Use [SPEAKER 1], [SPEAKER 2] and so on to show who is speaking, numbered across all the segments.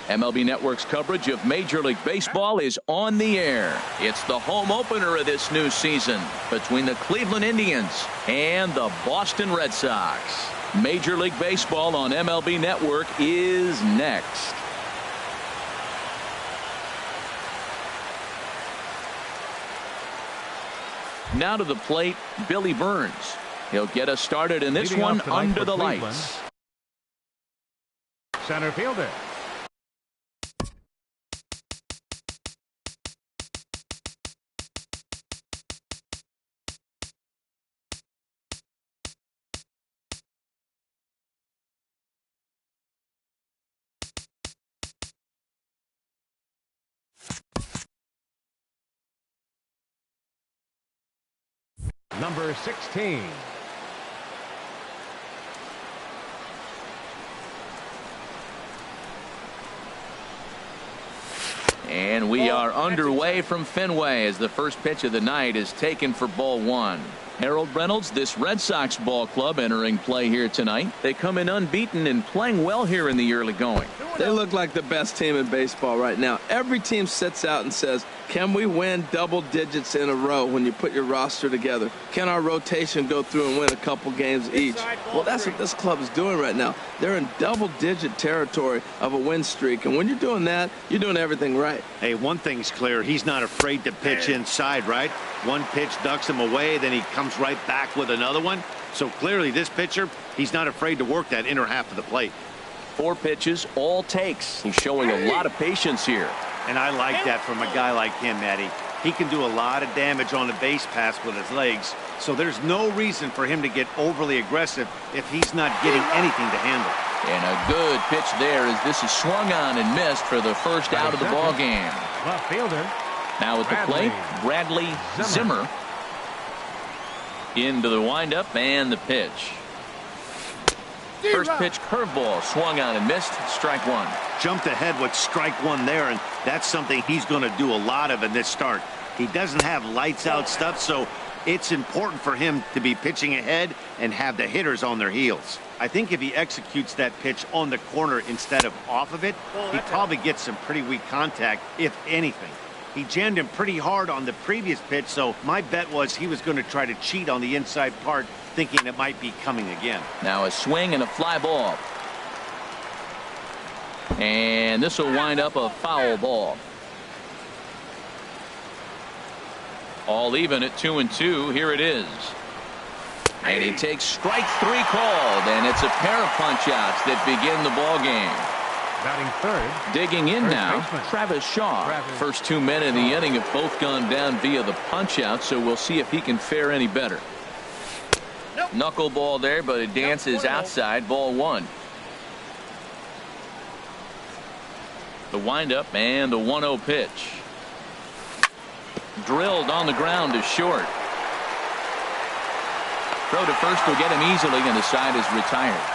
[SPEAKER 1] MLB Network's coverage of Major League Baseball is on the air. It's the home opener of this new season between the Cleveland Indians and the Boston Red Sox. Major League Baseball on MLB Network is next. Now to the plate, Billy Burns. He'll get us started in this one under the lights.
[SPEAKER 2] Center fielder. Number 16.
[SPEAKER 1] And we are underway from Fenway as the first pitch of the night is taken for ball one. Harold Reynolds, this Red Sox ball club entering play here tonight. They come in unbeaten and playing well here in the early going.
[SPEAKER 3] They look like the best team in baseball right now. Every team sits out and says, can we win double digits in a row when you put your roster together? Can our rotation go through and win a couple games each? Well, that's what this club is doing right now. They're in double-digit territory of a win streak, and when you're doing that, you're doing everything right.
[SPEAKER 4] Hey, one thing's clear. He's not afraid to pitch inside, right? One pitch ducks him away, then he comes right back with another one. So clearly this pitcher, he's not afraid to work that inner half of the plate.
[SPEAKER 1] 4 pitches, all takes. He's showing a lot of patience here.
[SPEAKER 4] And I like that from a guy like him, Eddie. He can do a lot of damage on the base pass with his legs. So there's no reason for him to get overly aggressive if he's not getting anything to handle.
[SPEAKER 1] And a good pitch there as this is swung on and missed for the first out of the ball game.
[SPEAKER 2] Left fielder.
[SPEAKER 1] Now at the plate, Bradley Zimmer. Into the windup and the pitch. First pitch curveball swung on and missed. Strike one.
[SPEAKER 4] Jumped ahead with strike one there, and that's something he's going to do a lot of in this start. He doesn't have lights out stuff, so it's important for him to be pitching ahead and have the hitters on their heels. I think if he executes that pitch on the corner instead of off of it, he probably gets some pretty weak contact, if anything. He jammed him pretty hard on the previous pitch, so my bet was he was going to try to cheat on the inside part, thinking it might be coming again.
[SPEAKER 1] Now a swing and a fly ball. And this will wind up a foul ball. All even at 2-2. Here it is. And he takes strike 3 called, and it's a pair of punch-outs that begin the ball game.
[SPEAKER 2] Batting third.
[SPEAKER 1] Digging in now, Travis Shaw. First 2 men in the inning have both gone down via the punch-out, so we'll see if he can fare any better. Knuckleball there, but it dances outside. Ball one. The windup and the 1-0 pitch. Drilled on the ground to short. Throw to first will get him easily, and the side is retired.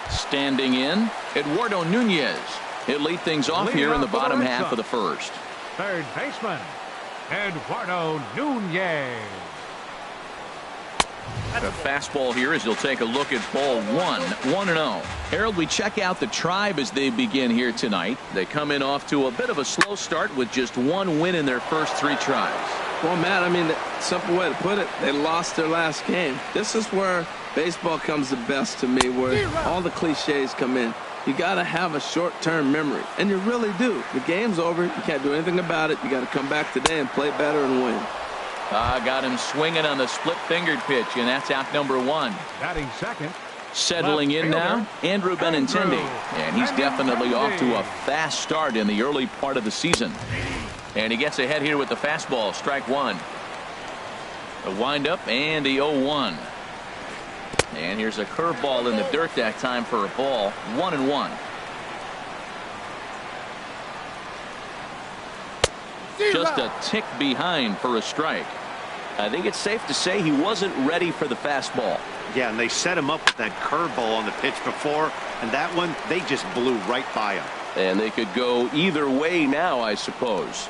[SPEAKER 1] Standing in, Eduardo Nunez. He'll lead things off here in the bottom half of the first.
[SPEAKER 2] Third baseman, Eduardo Nunez.
[SPEAKER 1] The fastball here as he'll take a look at ball one. 1-0. Harold, we check out the Tribe as they begin here tonight. They come in off to a bit of a slow start with just 1 win in their first 3 tries.
[SPEAKER 3] Well, Matt, I mean, the simple way to put it, they lost their last game. This is where baseball comes the best to me, where all the cliches come in. You got to have a short-term memory, and you really do. The game's over. You can't do anything about it. You got to come back today and play better and win.
[SPEAKER 1] Got him swinging on the split-fingered pitch, and that's out number 1.
[SPEAKER 2] Batting second.
[SPEAKER 1] Settling in now, Andrew Benintendi. And he's definitely off to a fast start in the early part of the season. And he gets ahead here with the fastball. Strike 1. The windup and the 0-1. And here's a curveball in the dirt that time for a ball. 1-1. Just a tick behind for a strike. I think it's safe to say he wasn't ready for the fastball.
[SPEAKER 4] Yeah, and they set him up with that curveball on the pitch before, and that one, they just blew right by him.
[SPEAKER 1] And they could go either way now, I suppose.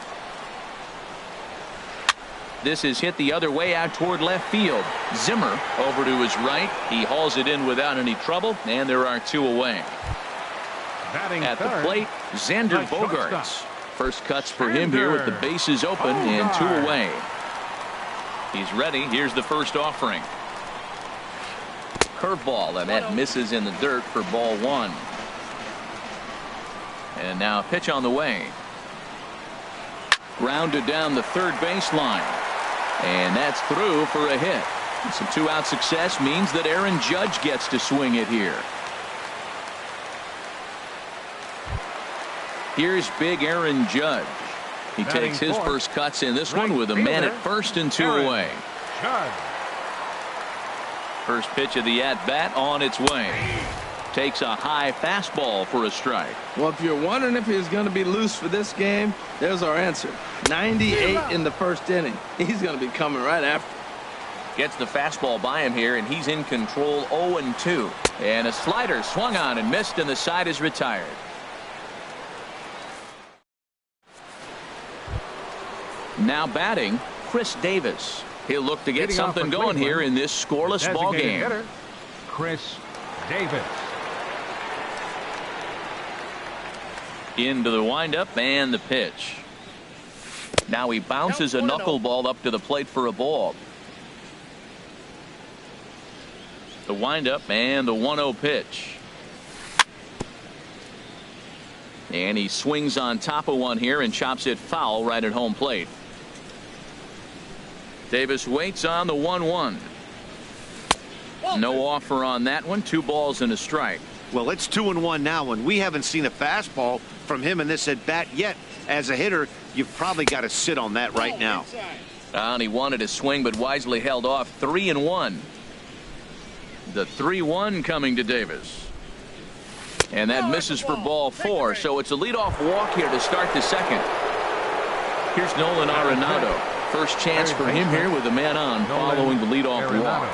[SPEAKER 1] This is hit the other way out toward left field. Zimmer over to his right. He hauls it in without any trouble, and there are 2 away. At the plate, Xander Bogaerts. First cuts for him here with the bases open and 2 away. He's ready. Here's the first offering. Curveball, and that misses in the dirt for ball 1. And now a pitch on the way. Grounded down the third baseline. And that's through for a hit. Some 2-out success means that Aaron Judge gets to swing it here. Here's big Aaron Judge. He takes his first cuts in this one with a man at first and 2 away. First pitch of the at-bat on its way. Takes a high fastball for a strike.
[SPEAKER 3] Well, if you're wondering if he's going to be loose for this game, there's our answer. 98 in the first inning. He's going to be coming right after.
[SPEAKER 1] Gets the fastball by him here, and he's in control 0-2. And a slider swung on and missed, and the side is retired. Now batting, Chris Davis. He'll look to get something going here in this scoreless ball game.
[SPEAKER 2] Chris Davis.
[SPEAKER 1] Into the windup and the pitch. Now he bounces a knuckleball up to the plate for a ball. The windup and the 1-0 pitch. And he swings on top of one here and chops it foul right at home plate. Davis waits on the 1-1. No offer on that one. 2 balls and a strike.
[SPEAKER 4] Well, it's 2-1 now, and we haven't seen a fastball from him in this at bat yet. As a hitter, you've probably got to sit on that right now.
[SPEAKER 1] And he wanted to swing, but wisely held off. 3-1. The 3-1 coming to Davis. And that misses for ball 4. So it's a leadoff walk here to start the second. Here's Nolan Arenado. First chance for him here with a man on following the leadoff walk.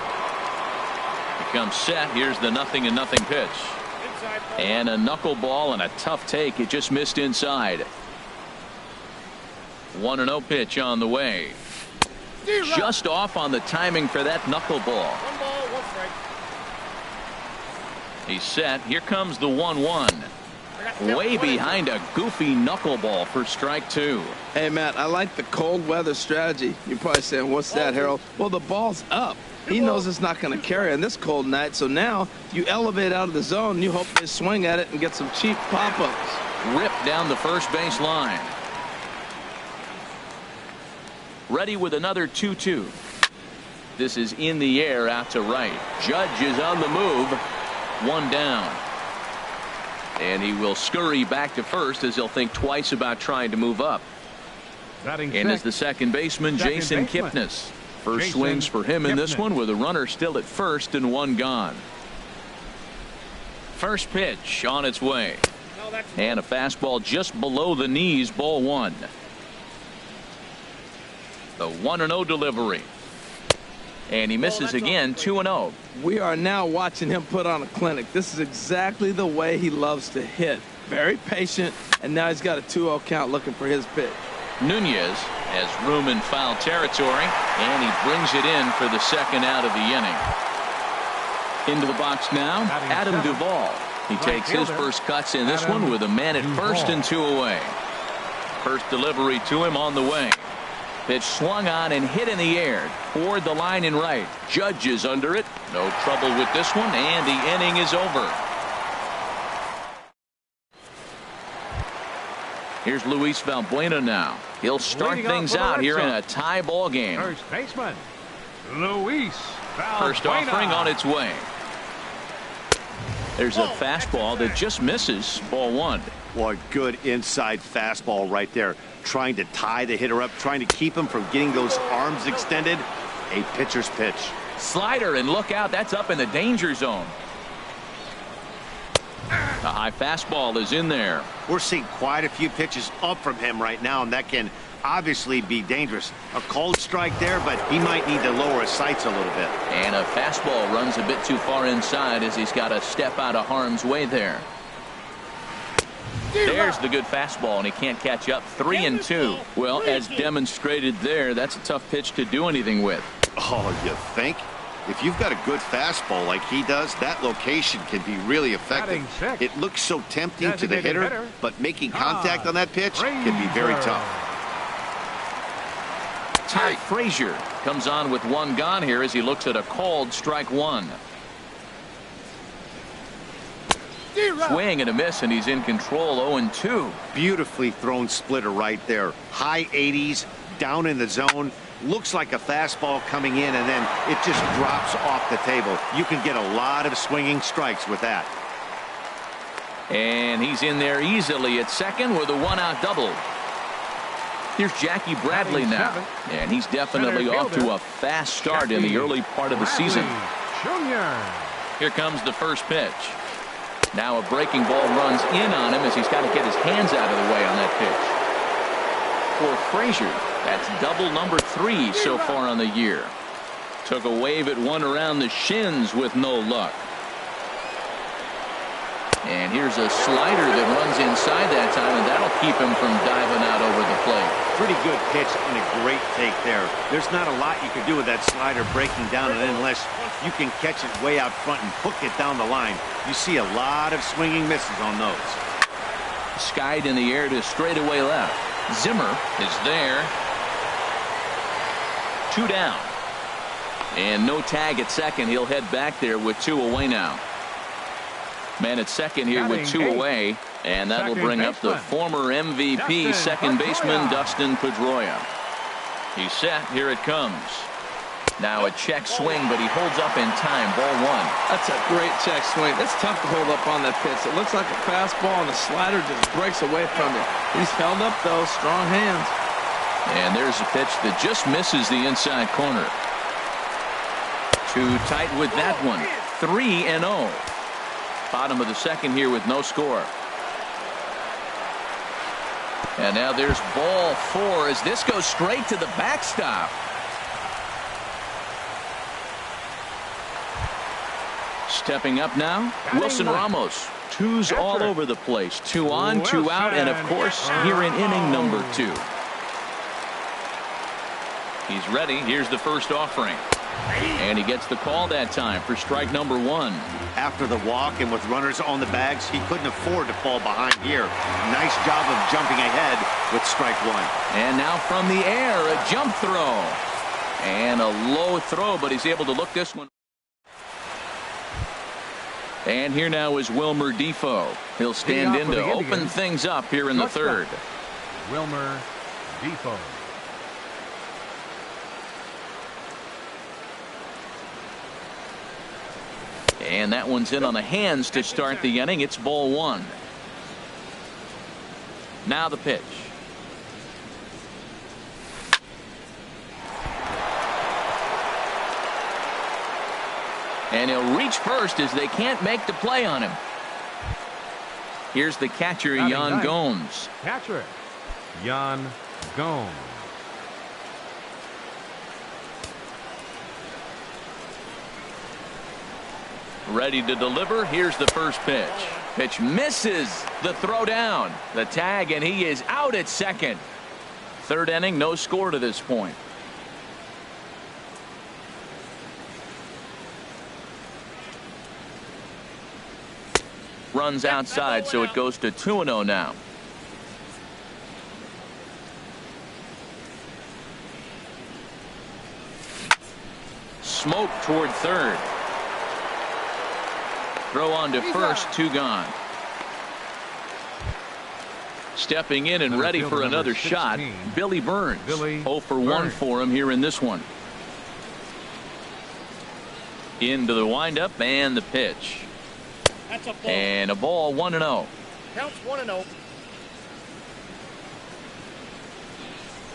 [SPEAKER 1] He comes set. Here's the 0-0 pitch. And a knuckleball and a tough take. It just missed inside. 1-0 pitch on the way. Just off on the timing for that knuckleball. He's set. Here comes the 1-1. Way behind a goofy knuckleball for strike 2.
[SPEAKER 3] Hey, Matt, I like the cold weather strategy. You're probably saying, what's that, Harold? Well, the ball's up. He knows it's not going to carry on this cold night, so now you elevate out of the zone and you hope they swing at it and get some cheap pop-ups.
[SPEAKER 1] Ripped down the first base line. Ready with another 2-2. This is in the air out to right. Judge is on the move. 1 down. And he will scurry back to first as he'll think twice about trying to move up. And as the second baseman, Jason Kipnis. First swings for him in this one with a runner still at first and 1 gone. First pitch on its way. And a fastball just below the knees, ball 1. The 1-0 delivery. And he misses again, 2-0.
[SPEAKER 3] We are now watching him put on a clinic. This is exactly the way he loves to hit. Very patient, and now he's got a 2-0 count looking for his pitch.
[SPEAKER 1] Nunez has room in foul territory, and he brings it in for the second out of the inning. Into the box now, Adam Duvall. He takes his first cuts in this one with a man at first and 2 away. First delivery to him on the way. Pitch swung on and hit in the air toward the line and right. Judge is under it. No trouble with this one, and the inning is over. Here's Luis Valbuena now. He'll start things out here in a tie ball game.
[SPEAKER 2] First baseman, Luis Valbuena.
[SPEAKER 1] First offering on its way. There's a fastball that just misses, ball 1.
[SPEAKER 4] Well, a good inside fastball right there. Trying to tie the hitter up, trying to keep him from getting those arms extended. A pitcher's pitch.
[SPEAKER 1] Slider, and look out, that's up in the danger zone. A high fastball is in there.
[SPEAKER 4] We're seeing quite a few pitches up from him right now, and that can obviously be dangerous. A cold strike there, but he might need to lower his sights a little bit.
[SPEAKER 1] And a fastball runs a bit too far inside as he's got to step out of harm's way there. There's the good fastball, and he can't catch up. 3-2. Well, as demonstrated there, that's a tough pitch to do anything with.
[SPEAKER 4] Oh, you think? If you've got a good fastball like he does, that location can be really effective. It looks so tempting to the hitter, but making contact on that pitch can be very tough.
[SPEAKER 1] Ty Frazier comes on with one gone here as he looks at a called strike one. Swing and a miss, and he's in control. 0-2.
[SPEAKER 4] Beautifully thrown splitter right there. High 80s, down in the zone. Looks like a fastball coming in, and then it just drops off the table. You can get a lot of swinging strikes with that.
[SPEAKER 1] And he's in there easily at second with a one-out double. Here's Jackie Bradley now, and he's definitely off to a fast start in the early part of the season. Here comes the first pitch. Now a breaking ball runs in on him as he's got to get his hands out of the way on that pitch. For Frazier, that's double number 3 so far on the year. Took a wave at one around the shins with no luck. And here's a slider that runs inside that time, and that'll keep him from diving out over the plate.
[SPEAKER 4] Pretty good pitch and a great take there. There's not a lot you can do with that slider breaking down, and unless you can catch it way out front and hook it down the line, you see a lot of swinging misses on those.
[SPEAKER 1] Skied in the air to straightaway left. Zimmer is there. 2 down. And no tag at second. He'll head back there with 2 away now. Man at second here with 2 away, and that'll bring up the former MVP second baseman Dustin Pedroia. He's set. Here it comes. Now a check swing, but he holds up in time. Ball 1.
[SPEAKER 3] That's a great check swing. That's tough to hold up on that pitch. It looks like a fastball, and the slider just breaks away from it. He's held up, though. Strong hands.
[SPEAKER 1] And there's a pitch that just misses the inside corner. Too tight with that one. 3-0. Bottom of the second here with no score. And now there's ball 4 as this goes straight to the backstop. Stepping up now, Wilson Ramos. 2s all over the place. 2 on, 2 out, and of course here in inning number 2. He's ready. Here's the first offering. And he gets the call that time for strike number 1.
[SPEAKER 4] After the walk and with runners on the bags, he couldn't afford to fall behind here. Nice job of jumping ahead with strike 1.
[SPEAKER 1] And now from the air, a jump throw. And a low throw, but he's able to look this one. And here now is Wilmer Defoe. He'll stand in to open things up here in the third.
[SPEAKER 2] Wilmer Defoe.
[SPEAKER 1] And that one's in on the hands to start the inning. It's ball 1. Now the pitch. And he'll reach first as they can't make the play on him. Here's the catcher, Yan Gomes.
[SPEAKER 2] Catcher, Yan Gomes.
[SPEAKER 1] Ready to deliver. Here's the first pitch. Pitch misses the throw down. The tag, and he is out at second. Third inning, no score to this point. Runs outside, so it goes to 2-0 now. Smoke toward third. Throw on to first, 2 gone. Stepping in and ready for another shot, Billy Burns. 0 for 1 for him here in this one. Into the windup and the pitch.
[SPEAKER 5] That's a ball.
[SPEAKER 1] And a ball, 1-0.
[SPEAKER 5] Counts 1-0.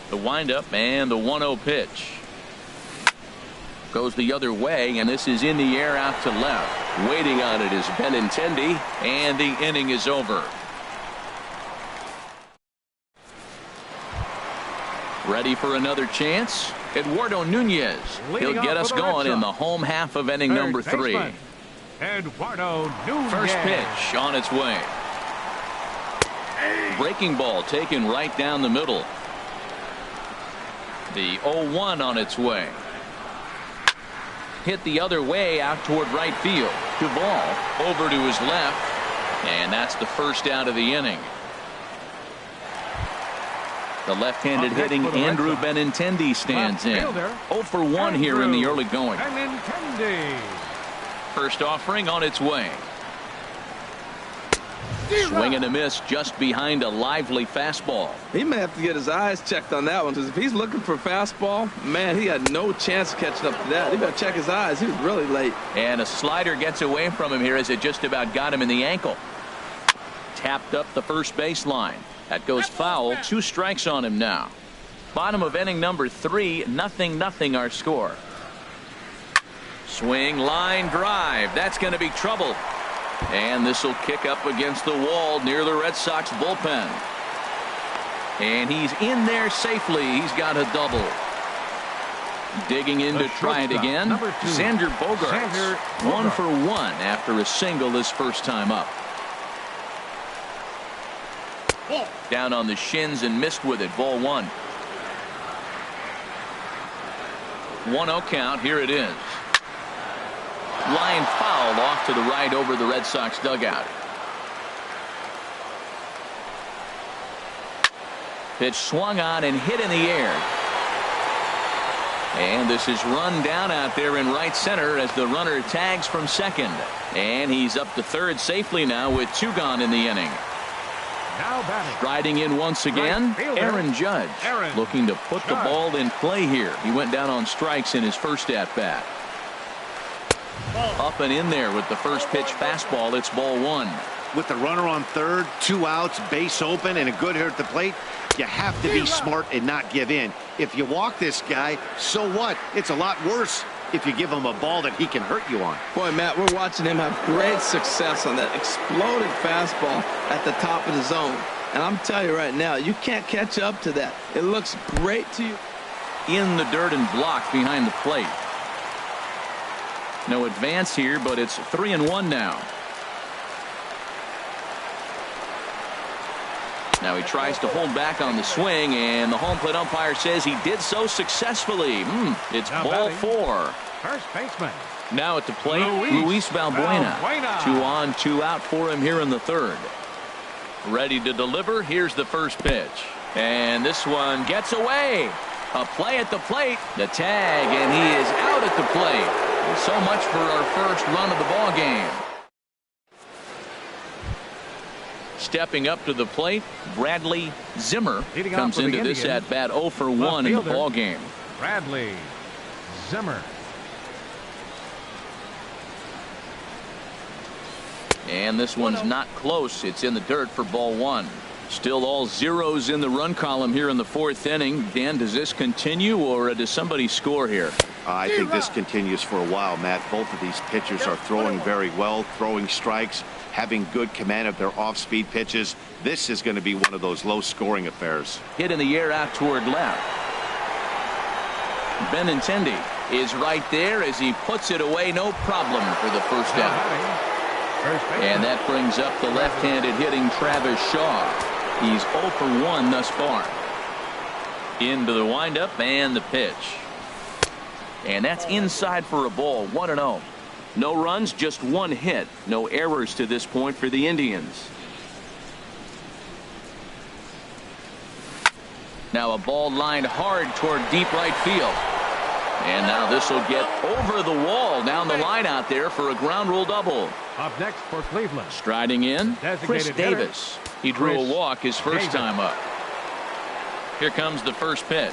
[SPEAKER 1] The windup and the 1-0 pitch. Goes the other way, and this is in the air out to left. Waiting on it is Benintendi, and the inning is over. Ready for another chance? Eduardo Nunez. He'll get us going in the home half of inning number 3.
[SPEAKER 2] Eduardo Nunez.
[SPEAKER 1] First pitch on its way. breaking ball taken right down the middle. The 0-1 on its way. Hit the other way out toward right field. Duvall over to his left, and that's the first out of the inning. The left-handed hitting Andrew Benintendi stands in. 0 for 1 here in the early going. First offering on its way. Swing and a miss just behind a lively fastball.
[SPEAKER 3] He may have to get his eyes checked on that one, because if he's looking for a fastball, man, he had no chance of catching up to that. He better check his eyes. He was really late.
[SPEAKER 1] And a slider gets away from him here as it just about got him in the ankle. Tapped up the first baseline. That goes foul. 2 strikes on him now. Bottom of inning number 3, 0-0 our score. Swing, line drive. That's going to be trouble. And this will kick up against the wall near the Red Sox bullpen. And he's in there safely. He's got a double. Digging in to try it again. Xander Bogaerts. 1 for 1 after a single his first time up. Down on the shins and missed with it. Ball 1. 1-0 count. Here it is. Line foul off to the right over the Red Sox dugout. Pitch swung on and hit in the air. And this is run down out there in right center as the runner tags from second. And he's up to third safely now with 2 gone in the inning. Striding in once again, Aaron Judge, looking to put the ball in play here. He went down on strikes in his first at-bat. Up and in there with the first pitch fastball. It's ball 1.
[SPEAKER 4] With the runner on third, 2 outs, base open, and a good hitter at the plate, you have to be smart and not give in. If you walk this guy, so what? It's a lot worse if you give him a ball that he can hurt you on.
[SPEAKER 3] Boy, Matt, we're watching him have great success on that exploded fastball at the top of the zone. And I'm telling you right now, you can't catch up to that. It looks great to you.
[SPEAKER 1] In the dirt and blocked behind the plate. No advance here, but it's 3-1 now. Now he tries to hold back on the swing, and the home plate umpire says he did so successfully. It's ball 4.
[SPEAKER 2] First baseman.
[SPEAKER 1] Now at the plate, Luis Valbuena. 2 on, 2 out for him here in the third. Ready to deliver. Here's the first pitch. And this one gets away. A play at the plate. The tag, and he is out at the plate. So much for our first run of the ball game. Stepping up to the plate, Bradley Zimmer comes into this at bat 0 for 1 in the ball game.
[SPEAKER 2] Bradley Zimmer.
[SPEAKER 1] And this one's not close. It's in the dirt for ball 1. Still all zeros in the run column here in the 4th inning. Dan, does this continue, or does somebody score here?
[SPEAKER 4] I think this continues for a while, Matt. Both of these pitchers are throwing very well, throwing strikes, having good command of their off-speed pitches. This is going to be one of those low-scoring affairs.
[SPEAKER 1] Hit in the air out toward left. Benintendi is right there as he puts it away. No problem for the first out. And that brings up the left-handed hitting Travis Shaw. He's 0 for 1 thus far. Into the windup and the pitch. And that's inside for a ball. 1-0. No runs, just 1 hit. No errors to this point for the Indians. Now a ball lined hard toward deep right field. And now this will get over the wall down the line out there for a ground rule double.
[SPEAKER 2] Up next for Cleveland.
[SPEAKER 1] Striding in, Chris Davis. He drew a walk his first time up. Here comes the first pitch.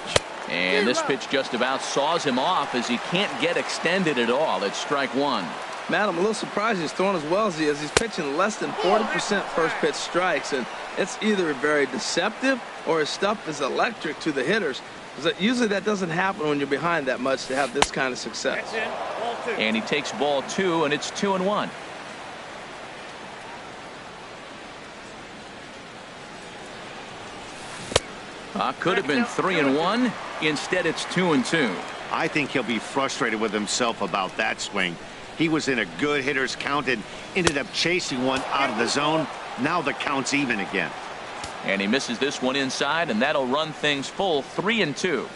[SPEAKER 1] And this pitch just about saws him off as he can't get extended at all. It's strike 1.
[SPEAKER 3] Matt, I'm a little surprised he's throwing as well as he is. He's pitching less than 40% first pitch strikes, and it's either very deceptive or his stuff is electric to the hitters. Usually that doesn't happen when you're behind that much to have this kind of success.
[SPEAKER 1] And he takes ball 2, and it's 2-1. Could have been 3-1. Instead, it's 2-2.
[SPEAKER 4] I think he'll be frustrated with himself about that swing. He was in a good hitter's count and ended up chasing one out of the zone. Now the count's even again.
[SPEAKER 1] And he misses this one inside, and that'll run things full 3-2.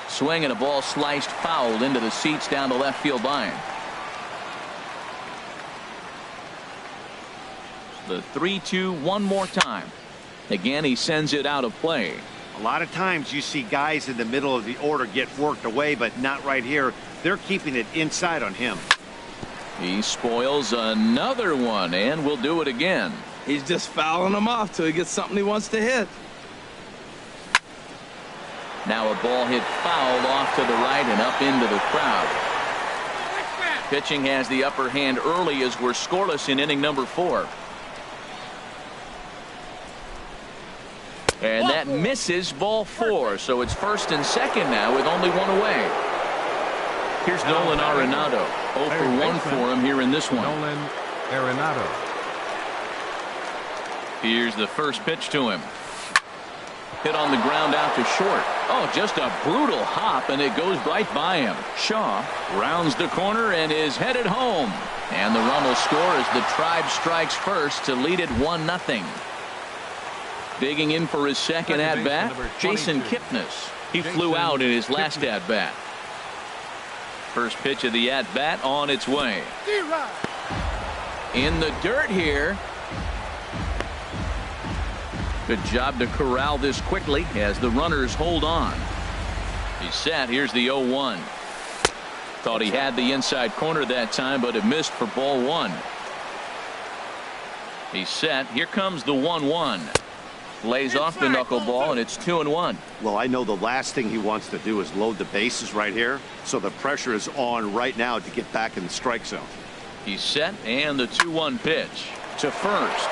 [SPEAKER 1] Swing and a ball sliced foul into the seats down the left field line. The 3-2 one more time. Again, he sends it out of play.
[SPEAKER 4] A lot of times you see guys in the middle of the order get worked away, but not right here. They're keeping it inside on him.
[SPEAKER 1] He spoils another one, and will do it again.
[SPEAKER 3] He's just fouling them off till he gets something he wants to hit.
[SPEAKER 1] Now a ball hit foul off to the right and up into the crowd. Pitching has the upper hand early as we're scoreless in inning number 4. And that misses, ball 4. So it's first and second now with only one away. Here's Nolan Arenado. 0 for 1 for him here in this one.
[SPEAKER 2] Nolan Arenado.
[SPEAKER 1] Here's the first pitch to him. Hit on the ground out to short. Oh, just a brutal hop, and it goes right by him. Shaw rounds the corner and is headed home. And the run will score as the Tribe strikes first to lead it 1-0. Digging in for his second at-bat, Jason Kipnis. He flew out in his last at-bat. First pitch of the at-bat on its way. In the dirt here. Good job to corral this quickly as the runners hold on. He's set. Here's the 0-1. Thought he had the inside corner that time, but it missed for ball 1. He's set. Here comes the 1-1. Lays off the knuckleball, and it's 2-1.
[SPEAKER 4] Well, I know the last thing he wants to do is load the bases right here, so the pressure is on right now to get back in the strike zone.
[SPEAKER 1] He's set, and the 2-1 pitch to first.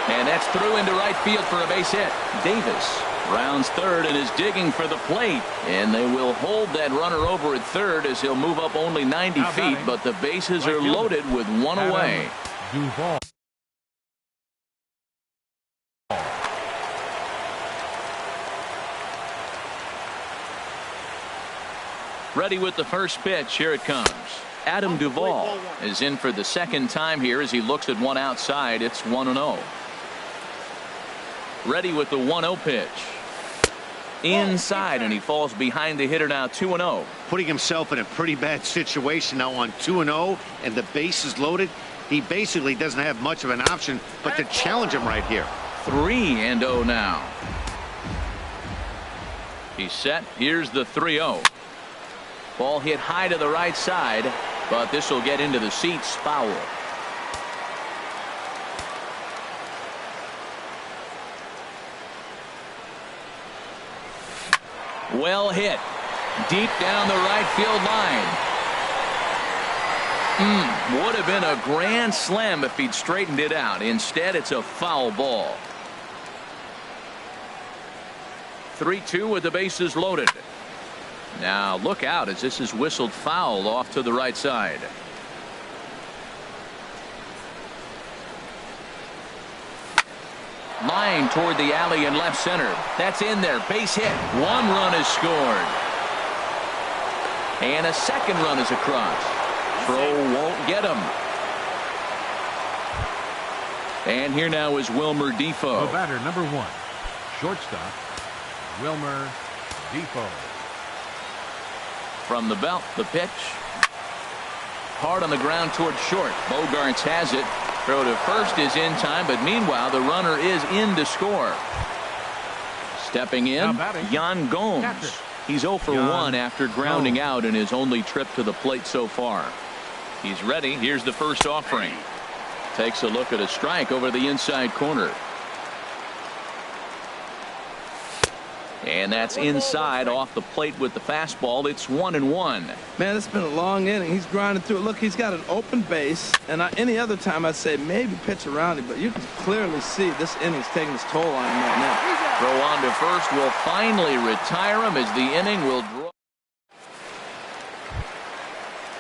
[SPEAKER 1] And that's through into right field for a base hit. Davis rounds third and is digging for the plate. And they will hold that runner over at third as he'll move up only 90 feet, but the bases are loaded with one away.
[SPEAKER 2] Duvall.
[SPEAKER 1] Ready with the first pitch. Here it comes. Adam Duvall is in for the second time here as he looks at one outside. It's 1-0. Ready with the 1-0 pitch. Inside, and he falls behind the hitter now 2-0.
[SPEAKER 4] Putting himself in a pretty bad situation now on 2-0 and the base is loaded. He basically doesn't have much of an option but to challenge him right here.
[SPEAKER 1] 3-0 now. He's set. Here's the 3-0. Ball hit high to the right side, but this will get into the seats. Foul. Well hit. Deep down the right field line. Would have been a grand slam if he'd straightened it out. Instead, it's a foul ball. 3-2 with the bases loaded. Now look out as this is whistled foul off to the right side. Line toward the alley in left center. That's in there. Base hit. One run is scored. And a second run is across. Throw won't get him. And here now is Wilmer Defoe.
[SPEAKER 2] The batter, number 1. Shortstop, Wilmer Defoe.
[SPEAKER 1] From the belt, the pitch. Hard on the ground toward short. Bogarts has it. Throw to first is in time, but meanwhile the runner is in to score. Stepping in, Yan Gomes. He's 0 for 1 after grounding out in his only trip to the plate so far. He's ready. Here's the first offering. Takes a look at a strike over the inside corner. And that's inside off the plate with the fastball. It's 1-1.
[SPEAKER 3] Man, it's been a long inning. He's grinding through it. Look, he's got an open base. And any other time I'd say maybe pitch around him. But you can clearly see this inning's taking its toll on him right now.
[SPEAKER 1] Throw on to first will finally retire him as the inning will draw.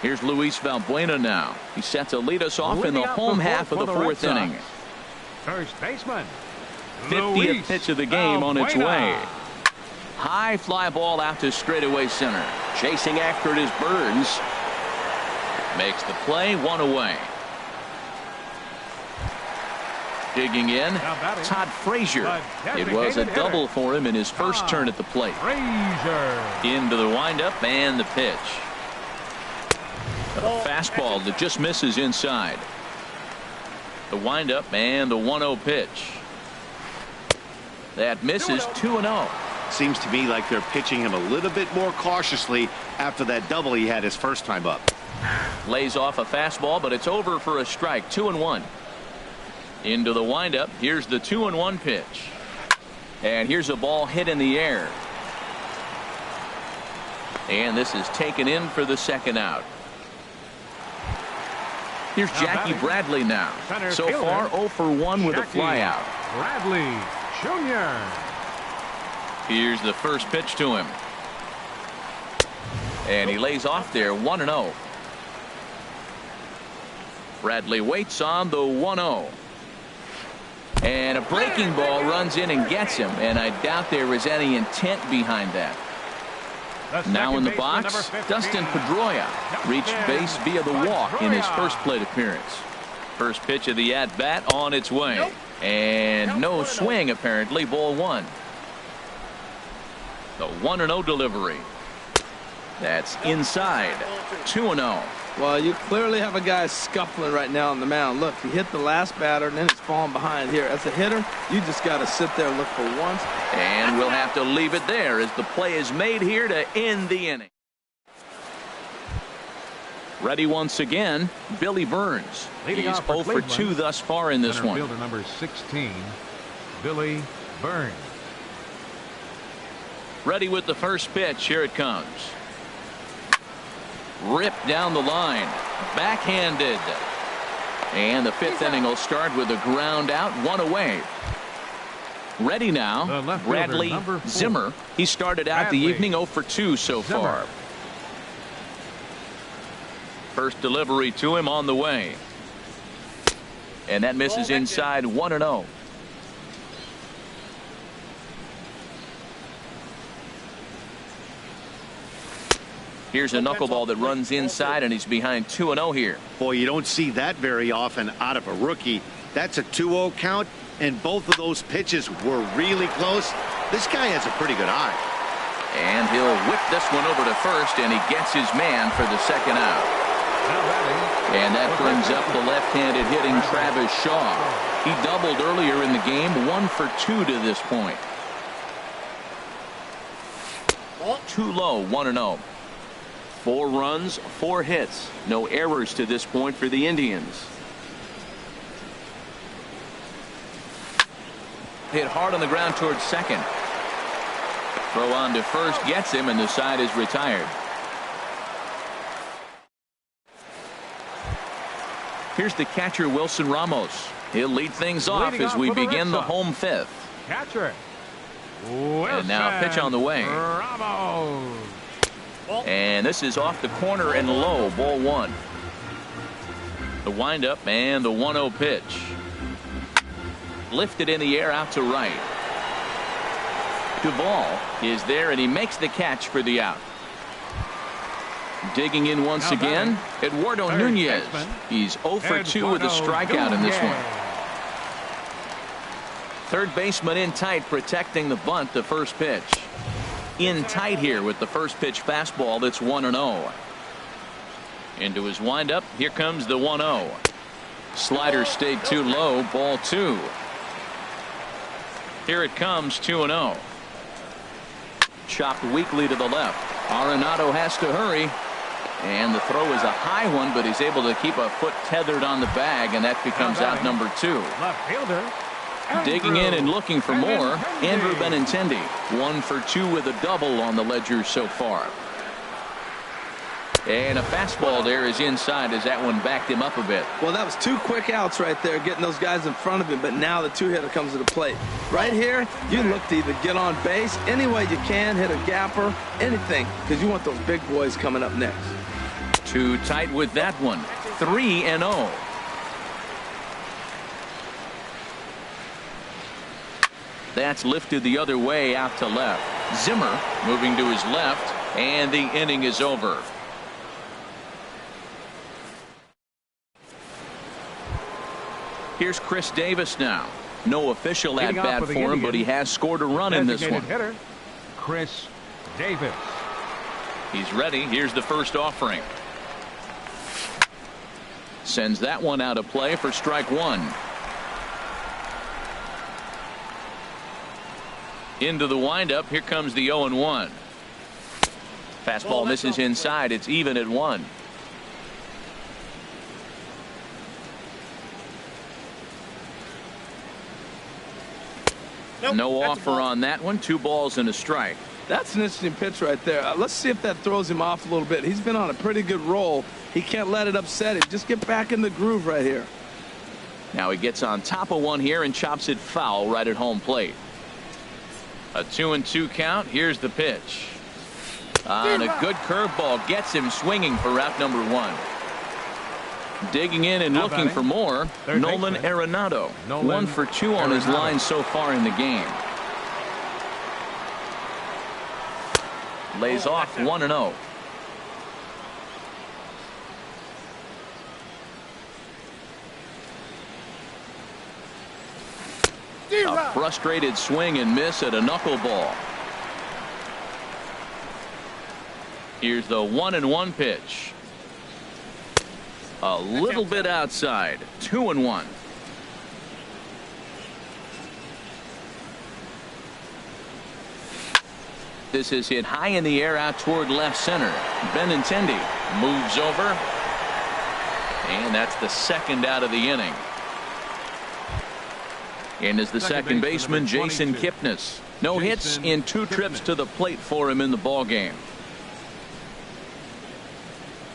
[SPEAKER 1] Here's Luis Valbuena now. He's set to lead us off in the home half of the fourth inning.
[SPEAKER 2] First baseman.
[SPEAKER 1] 50th pitch of the game on its way. High fly ball out to straightaway center. Chasing after it is Burns. Makes the play, one away. Digging in,
[SPEAKER 2] Now batting,
[SPEAKER 1] Todd Frazier.
[SPEAKER 2] the
[SPEAKER 1] It was a
[SPEAKER 2] designated
[SPEAKER 1] double
[SPEAKER 2] hitter,
[SPEAKER 1] for him in his first turn at the plate.
[SPEAKER 2] Frazier.
[SPEAKER 1] Into the windup and the pitch. A fastball that just misses inside. The windup and the 1-0 pitch. That misses 2-0.
[SPEAKER 4] Seems to me like they're pitching him a little bit more cautiously after that double he had his first time up.
[SPEAKER 1] Lays off a fastball, but it's over for a strike. 2-1. Into the windup. Here's the 2-1 pitch. And here's a ball hit in the air. And this is taken in for the second out. Here's Jackie Bradley now. So far 0 for 1 with a flyout.
[SPEAKER 2] Bradley Jr.
[SPEAKER 1] Here's the first pitch to him. And he lays off there. 1-0. Bradley waits on the 1-0. And a breaking ball runs in and gets him. And I doubt there is any intent behind that. Now in the box, Dustin Pedroia reached base via the walk in his first plate appearance. First pitch of the at-bat on its way. And no swing apparently. Ball 1. The 1-0 delivery. That's inside. 2-0.
[SPEAKER 3] Well, you clearly have a guy scuffling right now on the mound. Look, he hit the last batter, and then he's falling behind here. As a hitter, you just got to sit there and look for once.
[SPEAKER 1] And we'll have to leave it there as the play is made here to end the inning. Ready once again, Billy Burns.
[SPEAKER 2] Leading
[SPEAKER 1] He's
[SPEAKER 2] off for
[SPEAKER 1] 0 for 2 thus far in this one.
[SPEAKER 2] Fielder number 16, Billy Burns.
[SPEAKER 1] Ready with the first pitch. Here it comes. Ripped down the line. Backhanded. And the 5th inning will start with a ground out, 1 away. Ready now, Bradley Zimmer. He started out the evening 0 for 2 so far. First delivery to him on the way. And that misses inside. 1-0. Here's a knuckleball that runs inside, and he's behind 2-0 here.
[SPEAKER 4] Boy, you don't see that very often out of a rookie. That's a 2-0 count, and both of those pitches were really close. This guy has a pretty good eye.
[SPEAKER 1] And he'll whip this one over to first, and he gets his man for the second out. And that brings up the left-handed hitting Travis Shaw. He doubled earlier in the game, 1 for 2 to this point. Too low, 1-0. 4 runs, 4 hits. No errors to this point for the Indians. Hit hard on the ground towards second. Throw on to first gets him, and the side is retired. Here's the catcher, Wilson Ramos. He'll lead things off as we begin the home 5th.
[SPEAKER 2] Catcher.
[SPEAKER 1] And now pitch on the way.
[SPEAKER 2] Ramos.
[SPEAKER 1] And this is off the corner and low. Ball 1. The windup and the 1-0 pitch. Lifted in the air out to right. Duvall is there, and he makes the catch for the out. Digging in once again, Eduardo Nunez. He's 0 for 2 with a strikeout in this one. Third baseman in tight, protecting the bunt. The first pitch. In tight here with the first pitch fastball. That's 1-0. Into his windup. Here comes the 1-0. Slider stayed too low. Ball 2. Here it comes. 2-0. Chopped weakly to the left. Arenado has to hurry. And the throw is a high one, but he's able to keep a foot tethered on the bag, and that becomes out number 2.
[SPEAKER 2] Left fielder.
[SPEAKER 1] Digging in and looking for more, Andrew Benintendi. 1 for 2 with a double on the ledger so far. And a fastball there is inside as that one backed him up a bit.
[SPEAKER 3] Well, that was 2 quick outs right there, getting those guys in front of him, but now the 2-hitter comes to the plate. Right here, you look to either get on base any way you can, hit a gapper, anything, because you want those big boys coming up next.
[SPEAKER 1] Too tight with that one. 3-0. That's lifted the other way out to left. Zimmer moving to his left, and the inning is over. Here's Chris Davis now. No official
[SPEAKER 2] Leading off
[SPEAKER 1] at-bat
[SPEAKER 2] for
[SPEAKER 1] for
[SPEAKER 2] the
[SPEAKER 1] him, but he
[SPEAKER 2] Indians,
[SPEAKER 1] has scored a run in this one.
[SPEAKER 2] designated hitter, Chris Davis.
[SPEAKER 1] He's ready. Here's the first offering. Sends that one out of play for strike one. Into the windup. Here comes the 0-1. Fastball misses inside. It's even at 1. No offer on that one. 2 balls and a strike.
[SPEAKER 3] That's an interesting pitch right there. Let's see if that throws him off a little bit. He's been on a pretty good roll. He can't let it upset him. Just get back in the groove right here.
[SPEAKER 1] Now he gets on top of one here and chops it foul right at home plate. A 2-2 count. Here's the pitch. And a good curveball gets him swinging for out number 1. Digging in and looking for more, Nolan Arenado. 1 for 2 on his line so far in the game. Lays off 1-0. A frustrated swing and miss at a knuckleball. Here's the 1-1 pitch. A little bit outside. 2-1. This is hit high in the air out toward left center. Benintendi moves over. And that's the second out of the inning. And is the second baseman, Jason Kipnis. No hits in 2 trips to the plate for him in the ballgame.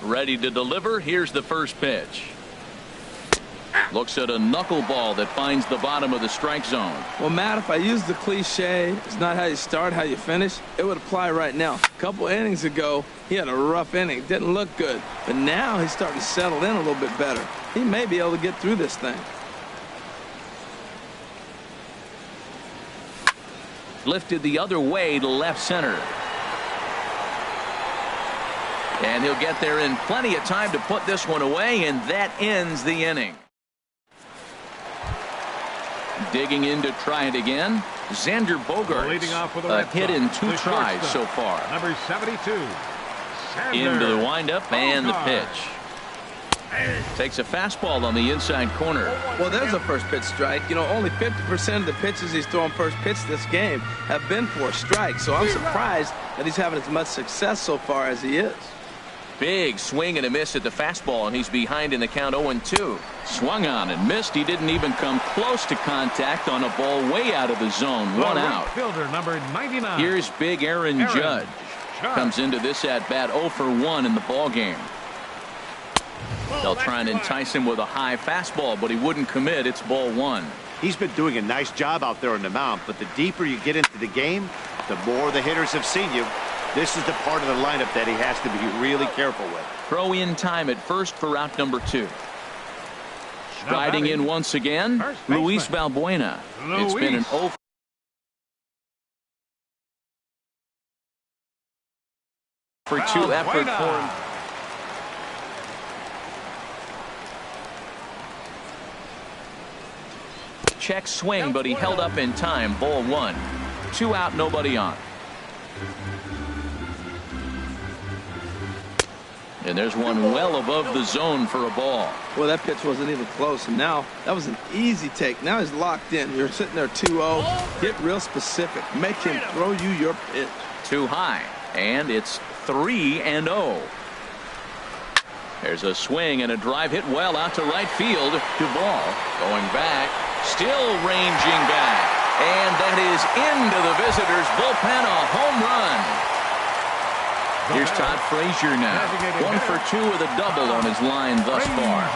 [SPEAKER 1] Ready to deliver. Here's the first pitch. Looks at a knuckleball that finds the bottom of the strike zone.
[SPEAKER 3] Well, Matt, if I use the cliche, it's not how you start, how you finish, it would apply right now. A couple innings ago, he had a rough inning. Didn't look good. But now he's starting to settle in a little bit better. He may be able to get through this thing.
[SPEAKER 1] Lifted the other way to left center. And he'll get there in plenty of time to put this one away, and that ends the inning. Digging in to try it again, Xander Bogaerts. A hit in 2 tries so far.
[SPEAKER 2] Number 72.
[SPEAKER 1] Into the windup and the pitch. Takes a fastball on the inside corner.
[SPEAKER 3] Well, there's a first pitch strike. You know, only 50% of the pitches he's throwing first pitch this game have been for strikes. So I'm surprised that he's having as much success so far as he is.
[SPEAKER 1] Big swing and a miss at the fastball, and he's behind in the count 0-2. Swung on and missed. He didn't even come close to contact on a ball way out of the zone. 1 out.
[SPEAKER 2] Fielder number 99.
[SPEAKER 1] Here's big Aaron Judge. Comes into this at-bat 0 for 1 in the ballgame. They'll try and entice him with a high fastball, but he wouldn't commit. It's ball 1.
[SPEAKER 4] He's been doing a nice job out there on the mound, but the deeper you get into the game, the more the hitters have seen you. This is the part of the lineup that he has to be really careful with.
[SPEAKER 1] Throw in time at first for out number 2. Striding in once again, Luis Valbuena. It's been an 0 for 2 effort for him. Check swing, but he held up in time. Ball 1. 2 out, nobody on. And there's one well above the zone for a ball.
[SPEAKER 3] Well, that pitch wasn't even close. And now that was an easy take. Now he's locked in. You're sitting there 2-0. Get real specific. Make him throw you your pitch.
[SPEAKER 1] Too high. And it's 3-0. There's a swing and a drive hit well out to right field. Duvall going back. Still ranging back. And that is into the visitors' bullpen. A home run. Here's Todd Frazier now. 1 for 2 with a double on his line thus far.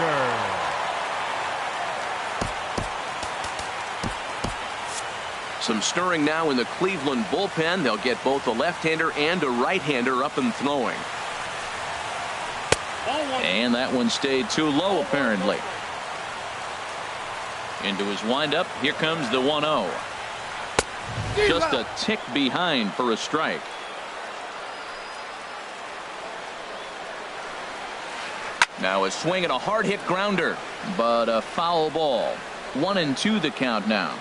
[SPEAKER 1] Some stirring now in the Cleveland bullpen. They'll get both a left-hander and a right-hander up and throwing. And that one stayed too low, apparently. Into his windup. Here comes the 1-0. Just a tick behind for a strike. Now a swing and a hard hit grounder, but a foul ball. 1-2 the count now.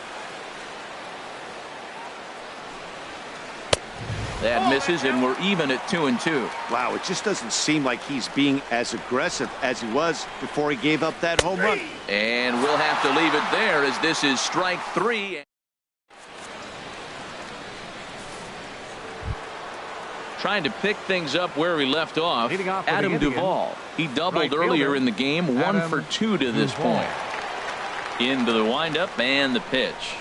[SPEAKER 1] That misses, and we're even at 2-2.
[SPEAKER 4] Wow, it just doesn't seem like he's being as aggressive as he was before he gave up that home run.
[SPEAKER 1] And we'll have to leave it there, as this is strike 3. Trying to pick things up where we left off, Adam Duvall. He doubled earlier in the game, 1 for 2 to this point. Into the windup and the pitch.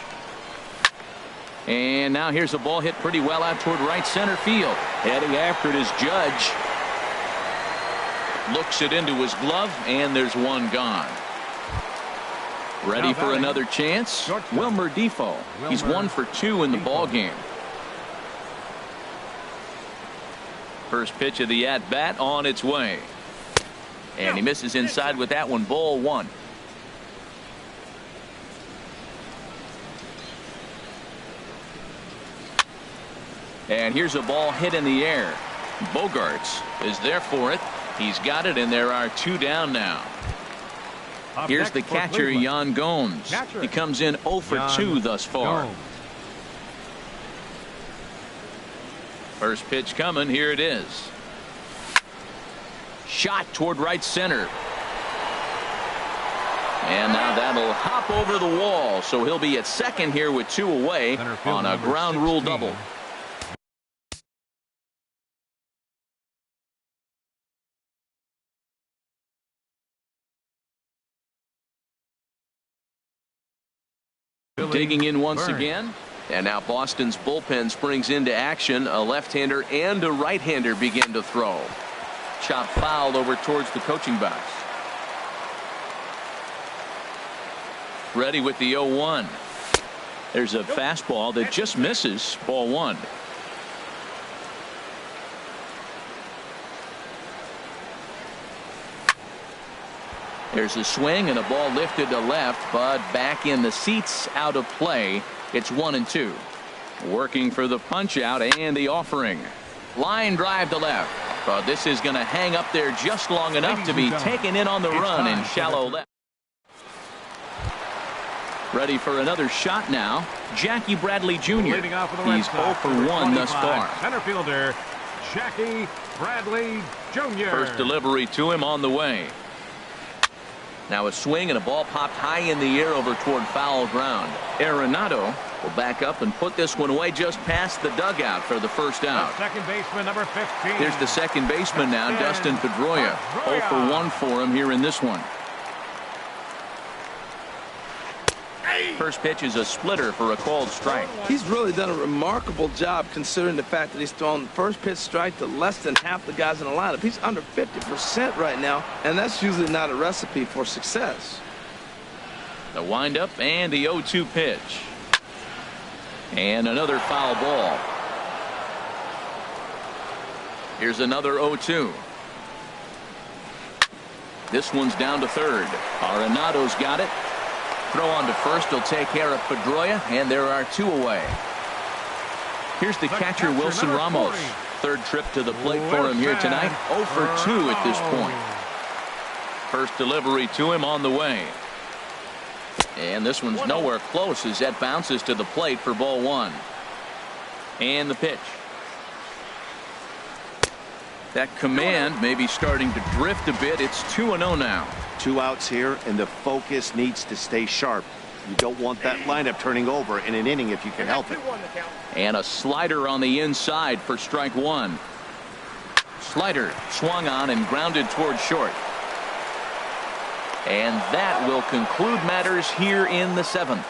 [SPEAKER 1] And now here's a ball hit pretty well out toward right center field. Heading after it is Judge. Looks it into his glove, and there's one gone. Ready for another chance? Wilmer Defoe. He's 1 for 2 in the ball game. First pitch of the at-bat on its way. And he misses inside with that one. Ball 1. And here's a ball hit in the air. Bogarts is there for it. He's got it, and there are 2 down now. Here's the catcher, Yan Gomes. He comes in 0 for 2 thus far. First pitch coming. Here it is. Shot toward right center. And now that'll hop over the wall. So he'll be at second here with 2 away on a ground rule double. Digging in once again. And now Boston's bullpen springs into action. A left-hander and a right-hander begin to throw. Chop foul over towards the coaching box. Ready with the 0-1. There's a fastball that just misses. Ball 1. There's a swing and a ball lifted to left, but back in the seats, out of play. It's 1-2. Working for the punch out and the offering. Line drive to left. But this is going to hang up there just long enough to be taken in on the run in shallow left. Ready for another shot now. Jackie Bradley Jr. He's 0 for 1 thus far.
[SPEAKER 2] Center fielder Jackie Bradley Jr.
[SPEAKER 1] First delivery to him on the way. Now a swing and a ball popped high in the air over toward foul ground. Arenado will back up and put this one away just past the dugout for the first out.
[SPEAKER 2] Second baseman number 15.
[SPEAKER 1] Here's the second baseman now, Dustin Pedroia. 0 for 1 for him here in this one. First pitch is a splitter for a called strike.
[SPEAKER 3] He's really done a remarkable job considering the fact that he's thrown the first pitch strike to less than half the guys in the lineup. He's under 50% right now, and that's usually not a recipe for success.
[SPEAKER 1] The windup and the 0-2 pitch. And another foul ball. Here's another 0-2. This one's down to third. Arenado's got it. Throw on to first. He'll take care of Pedroia, and there are 2 away. Here's the catcher, Wilson Ramos. Third trip to the plate for him here tonight. 0 for 2 at this point. First delivery to him on the way. And this one's nowhere close as that bounces to the plate for ball 1. And the pitch. That command may be starting to drift a bit. It's 2-0 now.
[SPEAKER 4] 2 outs here, and the focus needs to stay sharp. You don't want that lineup turning over in an inning if you can help it.
[SPEAKER 1] And a slider on the inside for strike 1. Slider swung on and grounded toward short. And that will conclude matters here in the 7th.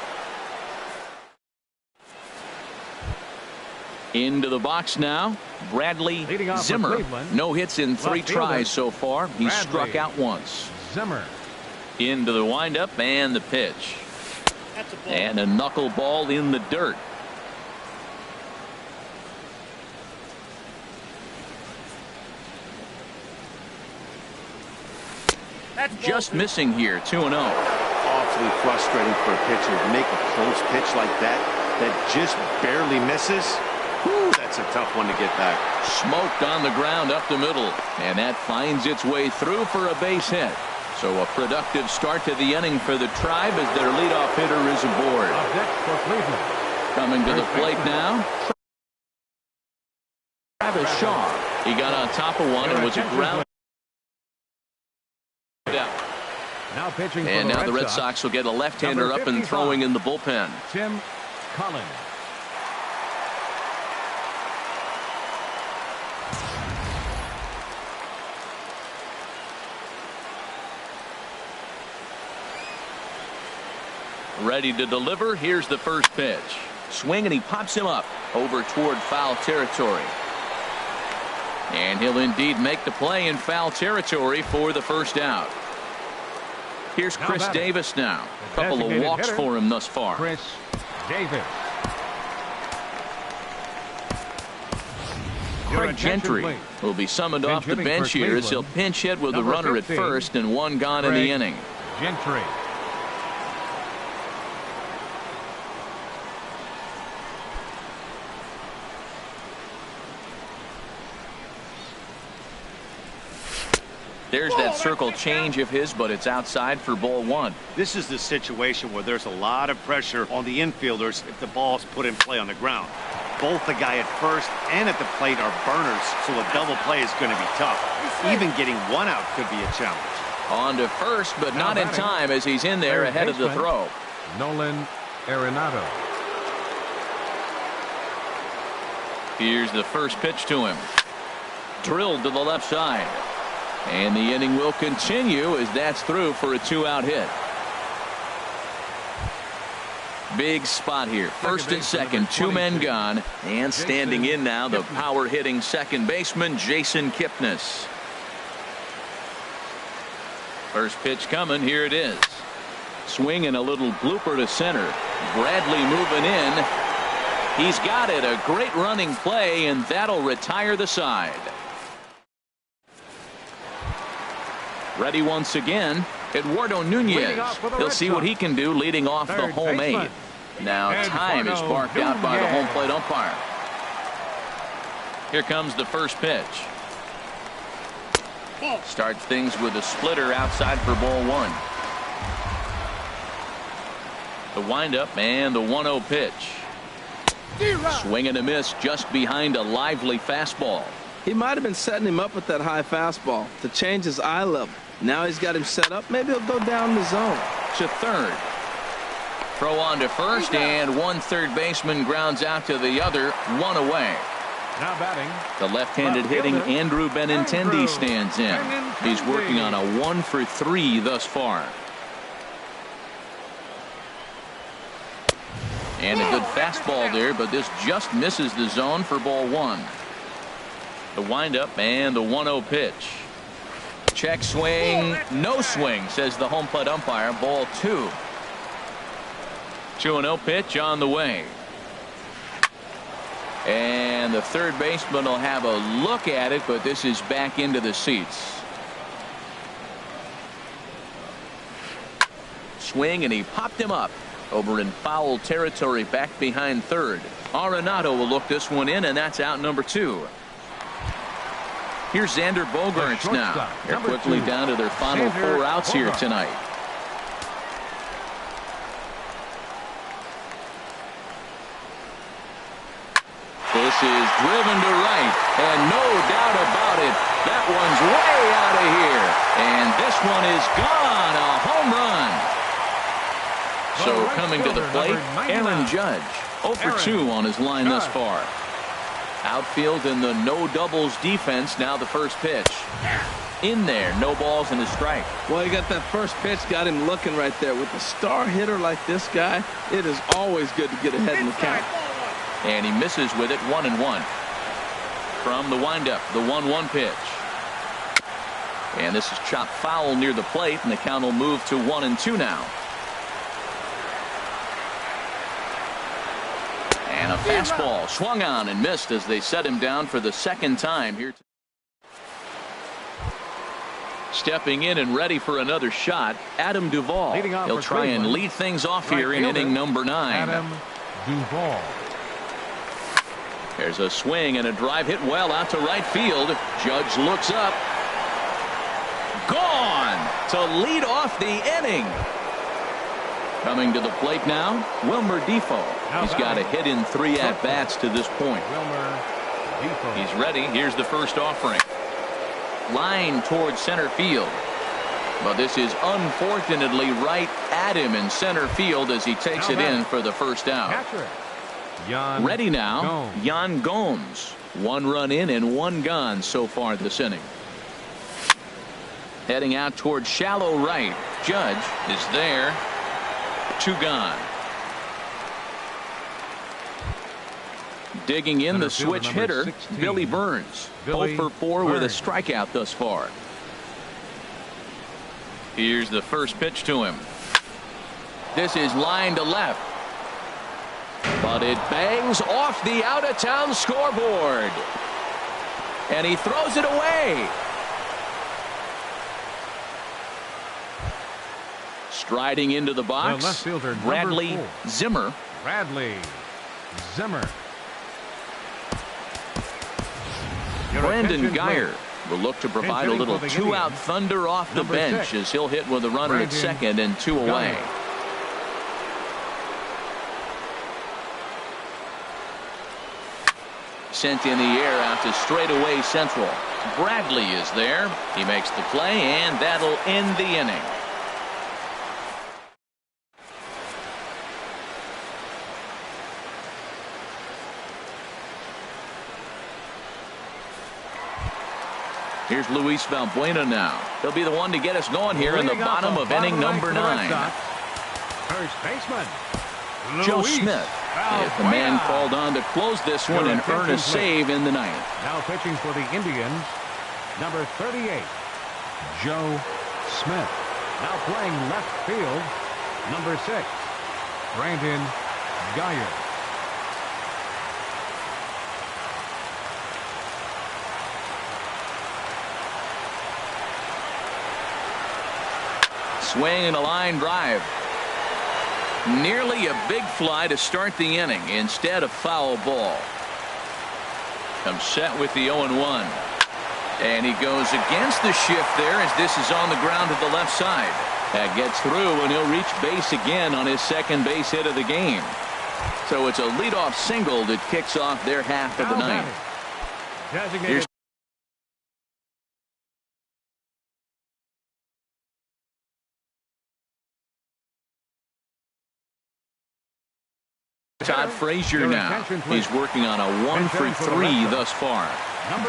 [SPEAKER 1] Into the box now, Bradley Zimmer. No hits in 3 tries so far. He's struck out once.
[SPEAKER 2] Zimmer.
[SPEAKER 1] Into the windup and the pitch. And a knuckleball in the dirt. Just missing here, 2-0.
[SPEAKER 4] Awfully frustrating for a pitcher to make a close pitch like that just barely misses. Whew, that's a tough one to get back.
[SPEAKER 1] Smoked on the ground up the middle, and that finds its way through for a base hit. So a productive start to the inning for the Tribe as their leadoff hitter is aboard.
[SPEAKER 2] Up next for Cleveland.
[SPEAKER 1] Coming to the plate now, Travis Shaw. He got on top of one and was a ground out.
[SPEAKER 2] Now pitching
[SPEAKER 1] And
[SPEAKER 2] for
[SPEAKER 1] now the Red Sox will get a left-hander
[SPEAKER 2] Number
[SPEAKER 1] up and
[SPEAKER 2] 55.
[SPEAKER 1] throwing in the bullpen.
[SPEAKER 2] Tim Collins.
[SPEAKER 1] Ready to deliver. Here's the first pitch. Swing, and he pops him up over toward foul territory. And he'll indeed make the play in foul territory for the first out. Here's
[SPEAKER 2] Now
[SPEAKER 1] Chris
[SPEAKER 2] batting.
[SPEAKER 1] Davis now. A couple of
[SPEAKER 2] Designated
[SPEAKER 1] walks
[SPEAKER 2] hitter,
[SPEAKER 1] for him thus far.
[SPEAKER 2] Chris Davis. Your
[SPEAKER 1] Craig
[SPEAKER 2] attention,
[SPEAKER 1] Gentry
[SPEAKER 2] please.
[SPEAKER 1] will be summoned
[SPEAKER 2] Pinch
[SPEAKER 1] off the
[SPEAKER 2] hitting
[SPEAKER 1] bench
[SPEAKER 2] for
[SPEAKER 1] here as he'll
[SPEAKER 2] Cleveland.
[SPEAKER 1] pinch hit with the
[SPEAKER 2] Number
[SPEAKER 1] runner
[SPEAKER 2] 15,
[SPEAKER 1] at first and one gone in
[SPEAKER 2] Craig
[SPEAKER 1] the inning.
[SPEAKER 2] Gentry.
[SPEAKER 1] There's that circle change of his, but it's outside for ball one.
[SPEAKER 4] This is the situation where there's a lot of pressure on the infielders if the ball's put in play on the ground. Both the guy at first and at the plate are burners, so a double play is going to be tough. Even getting one out could be a challenge.
[SPEAKER 1] On to first, but not in time as he's in there ahead of the throw.
[SPEAKER 2] Nolan Arenado.
[SPEAKER 1] Here's the first pitch to him. Drilled to the left side. And the inning will continue as that's through for a two-out hit. Big spot here. First and second, two men gone. And standing in now, the power-hitting second baseman, Jason Kipnis. First pitch coming. Here it is. Swing and a little blooper to center. Bradley moving in. He's got it. A great running play, and that'll retire the side. Ready once again, Eduardo Nunez. He'll see what he can do leading off the home eight. Now time is barked out by the home plate umpire. Here comes the first pitch. Starts things with a splitter outside for ball one. The windup and the 1-0 pitch. Swing and a miss just behind a lively fastball.
[SPEAKER 3] He might have been setting him up with that high fastball to change his eye level. Now he's got him set up. Maybe he'll go down the zone.
[SPEAKER 1] To third. Throw on to first, and one third baseman grounds out to the other, one away.
[SPEAKER 2] Now batting.
[SPEAKER 1] The left-handed hitting Andrew Benintendi stands in. He's working on a 1 for 3 thus far. And a good fastball there, but this just misses the zone for ball one. The windup and the 1-0 pitch. Check swing, no swing, says the home plate umpire. Ball two. 2-0 pitch on the way. And the third baseman will have a look at it, but this is back into the seats. Swing, and he popped him up over in foul territory back behind third. Arenado will look this one in, and that's out number 2. Here's Xander Bogaerts now. They're quickly down to their final 4 outs here tonight. This is driven to right, and no doubt about it, that one's way out of here. And this one is gone, a home run. So coming to the plate, Aaron Judge, 0 for 2 on his line thus far. Outfield in the no doubles defense. Now the first pitch. In there, no balls and a strike.
[SPEAKER 3] Well, you got that first pitch, got him looking right there. With a star hitter like this guy, it is always good to get ahead in the count.
[SPEAKER 1] And he misses with it, 1-1. From the windup, the 1-1 pitch. And this is chopped foul near the plate, and the count will move to 1-2 now. And a fastball swung on and missed as they set him down for the second time here. Stepping in and ready for another shot, Adam Duvall. He'll try and lead things off here in inning number 9.
[SPEAKER 2] Adam Duvall.
[SPEAKER 1] There's a swing and a drive hit well out to right field. Judge looks up. Gone. to lead off the inning. Coming to the plate now, Wilmer Defoe. He's got a hit in 3 at-bats to this point. He's ready. Here's the first offering. Line towards center field. But this is unfortunately right at him in center field as he takes it in for the first out. Ready now, Yan Gomes. 1 run in and 1 gone so far this inning. Heading out towards shallow right. Judge is there. 2 gone. Digging in the switch hitter,
[SPEAKER 2] 16.
[SPEAKER 1] Billy Burns. 0 for 4 with a strikeout thus far. Here's the first pitch to him. This is line to left. But it bangs off the out-of-town scoreboard. And he throws it away. Striding into the box,
[SPEAKER 2] left fielder,
[SPEAKER 1] Bradley
[SPEAKER 2] 4.
[SPEAKER 1] Zimmer.
[SPEAKER 2] Bradley Zimmer.
[SPEAKER 1] Brandon Geyer will look to provide a little 2-out thunder off the bench
[SPEAKER 2] 6.
[SPEAKER 1] as he'll hit with a runner at second and 2 away. Sent in the air out to straightaway central. Bradley is there. He makes the play, and that'll end the inning. Here's Luis Valbuena now. He'll be the one to get us going here in the bottom of inning number 9.
[SPEAKER 2] First baseman
[SPEAKER 1] Joe Smith is the man called on to close this one and earn a save in the 9th.
[SPEAKER 2] Now pitching for the Indians, number 38, Joe Smith. Now playing left field, number 6, Brandon Geyer.
[SPEAKER 1] Swing and a line drive. Nearly a big fly to start the inning. Instead, a foul ball. Comes set with the 0-1. And he goes against the shift there as this is on the ground to the left side. That gets through, and he'll reach base again on his second base hit of the game. So it's a leadoff single that kicks off their half of the 9th. Here's Todd Frazier now. He's working on a 1 for 3 thus far.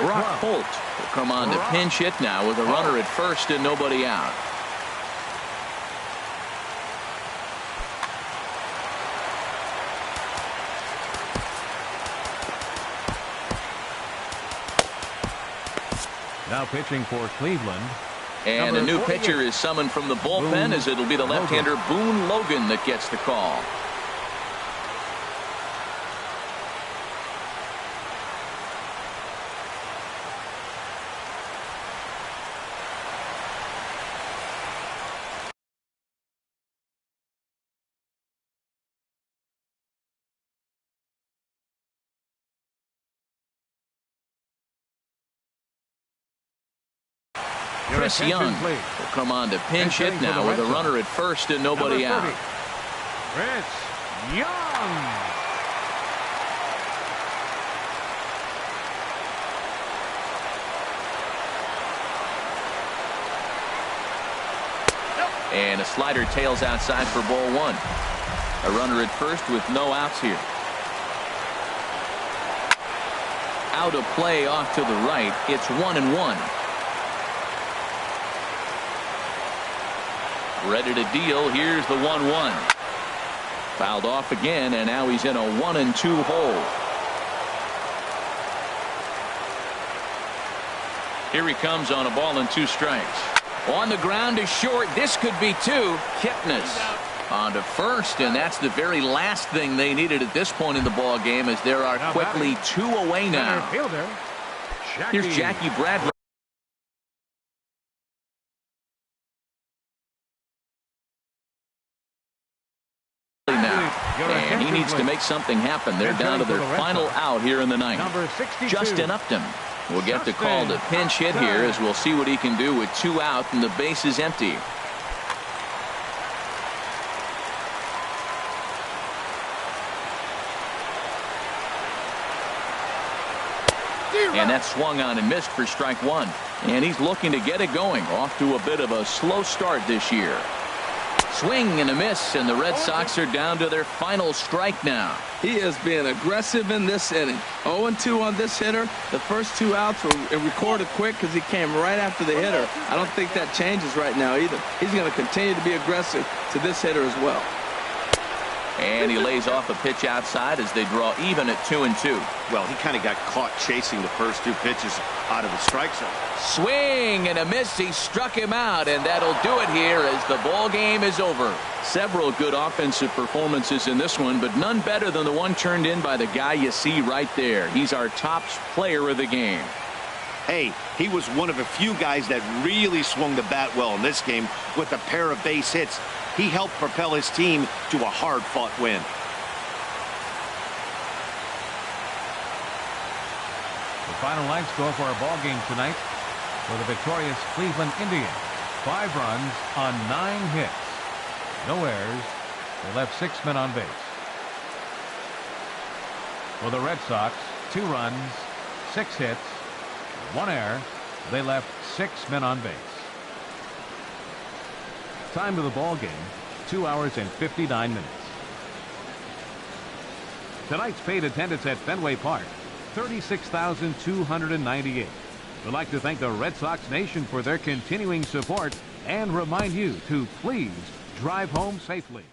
[SPEAKER 1] Brock Holt will come on to pinch hit now with a runner at first and nobody out.
[SPEAKER 2] Now pitching for Cleveland.
[SPEAKER 1] And a new pitcher is summoned from the bullpen as it'll be the left-hander Boone Logan that gets the call. Chris Young will come on to pinch hit now with a runner at first and nobody out.
[SPEAKER 2] Chris Young.
[SPEAKER 1] And a slider tails outside for ball 1. A runner at first with no outs here. Out of play off to the right. It's 1-1. Ready to deal. Here's the 1-1. Fouled off again, and now he's in a 1-2 hole. Here he comes on a ball and 2 strikes. On the ground is short. This could be 2. Kipnis on to first, and that's the very last thing they needed at this point in the ball game, as there are quickly 2 away now. Here's Jackie Bradley. And he needs to make something happen. They're down to their final out here in the 9th. Justin Upton We'll get the call to pinch hit here as we'll see what he can do with 2 out and the base is empty. And that swung on and missed for strike 1. And he's looking to get it going. Off to a bit of a slow start this year. Swing and a miss, and the Red Sox are down to their final strike now.
[SPEAKER 3] He is being aggressive in this inning. 0-2 on this hitter. The first 2 outs were recorded quick because he came right after the hitter. I don't think that changes right now either. He's going to continue to be aggressive to this hitter as well.
[SPEAKER 1] And he lays off a pitch outside as they draw even at 2-2.
[SPEAKER 4] Well, he kind of got caught chasing the first 2 pitches out of the strike zone.
[SPEAKER 1] Swing and a miss. He struck him out, and that'll do it here as the ball game is over. Several good offensive performances in this one, but none better than the one turned in by the guy you see right there. He's our top player of the game.
[SPEAKER 4] Hey, he was one of a few guys that really swung the bat well in this game with a pair of base hits. He helped propel his team to a hard-fought win.
[SPEAKER 2] The final line score for our ball game tonight for the victorious Cleveland Indians. 5 runs on 9 hits. No errors. They left 6 men on base. For the Red Sox, 2 runs, 6 hits, 1 error. They left 6 men on base. Time of the ball game, 2 hours and 59 minutes. Tonight's paid attendance at Fenway Park, 36,298. We'd like to thank the Red Sox Nation for their continuing support and remind you to please drive home safely.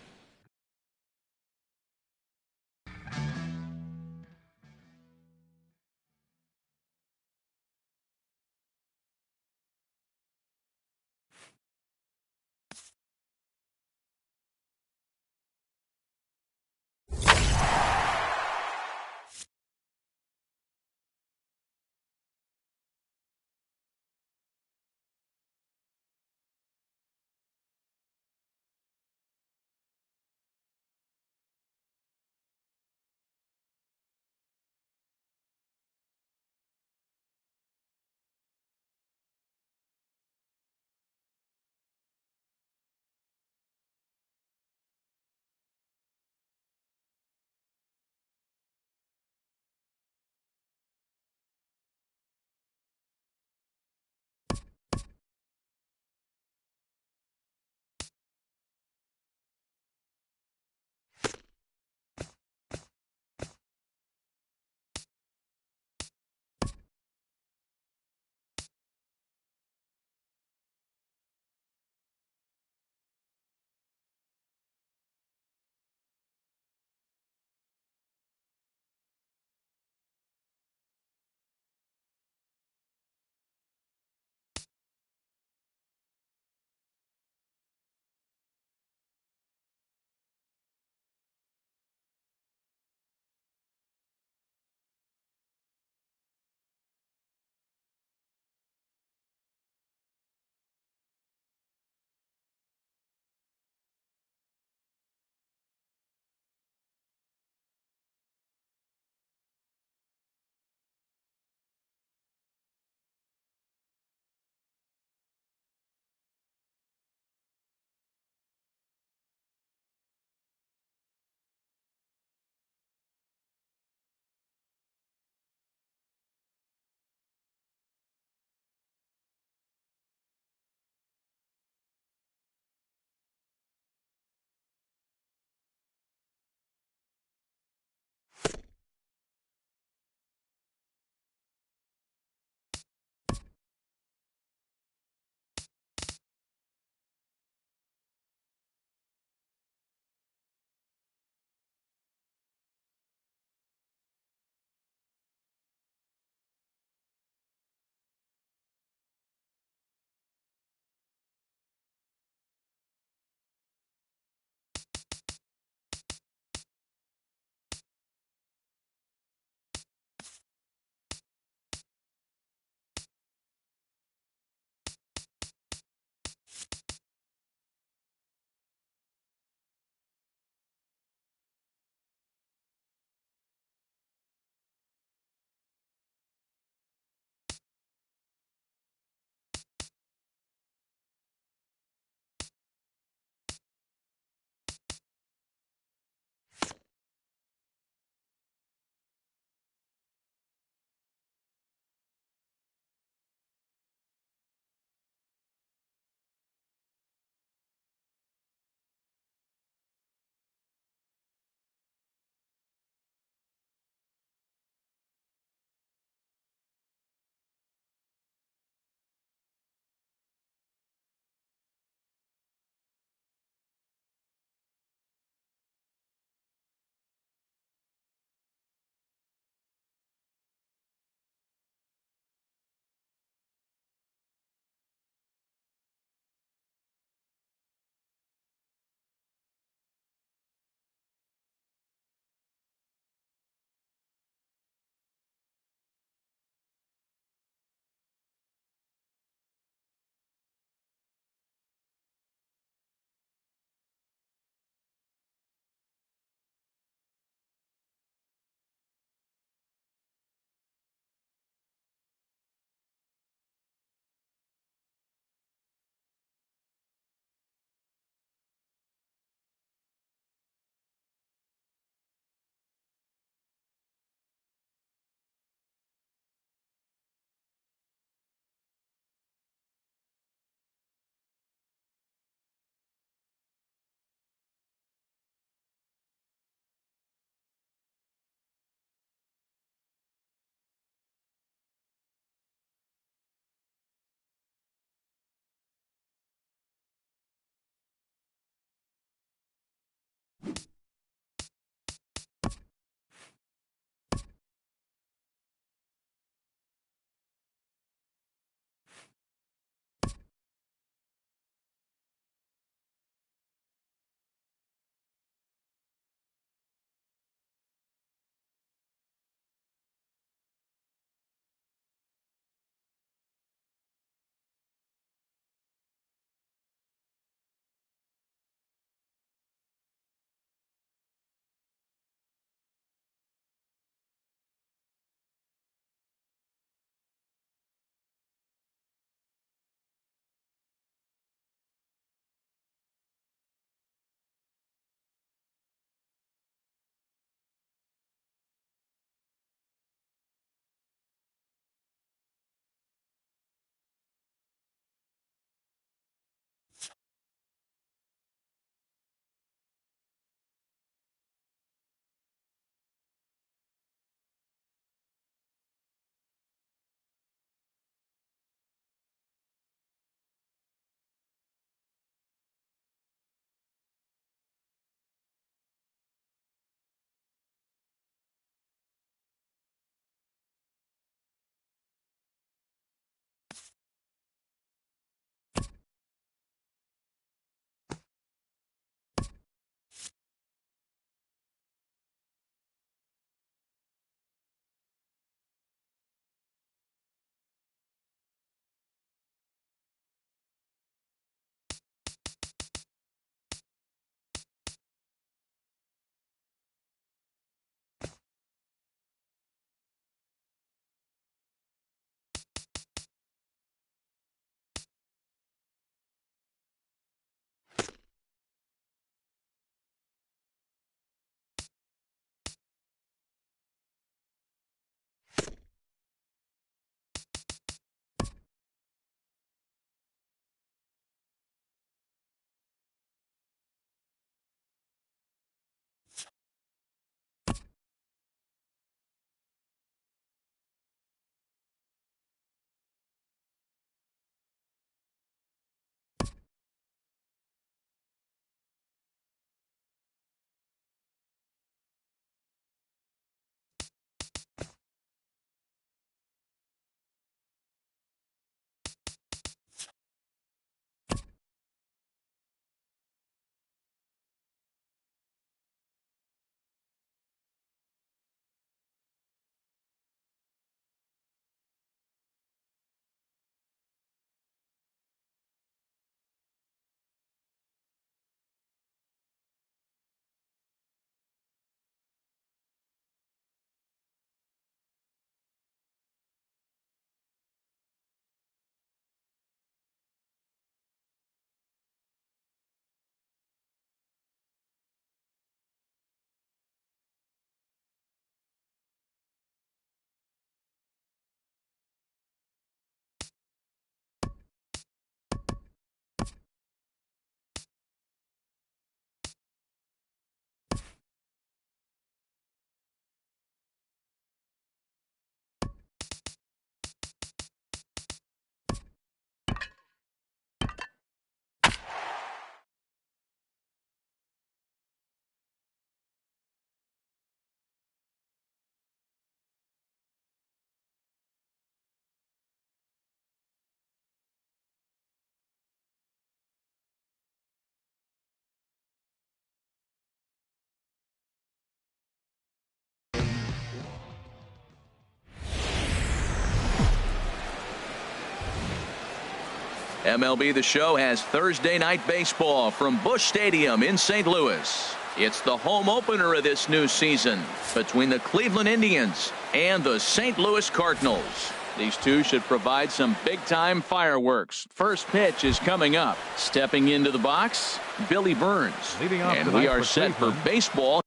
[SPEAKER 1] MLB The Show has Thursday night baseball from Busch Stadium in St. Louis. It's the home opener of this new season between the Cleveland Indians and the St. Louis Cardinals. These two should provide some big-time fireworks. First pitch is coming up. Stepping into the box, Billy Burns. And we are set for baseball.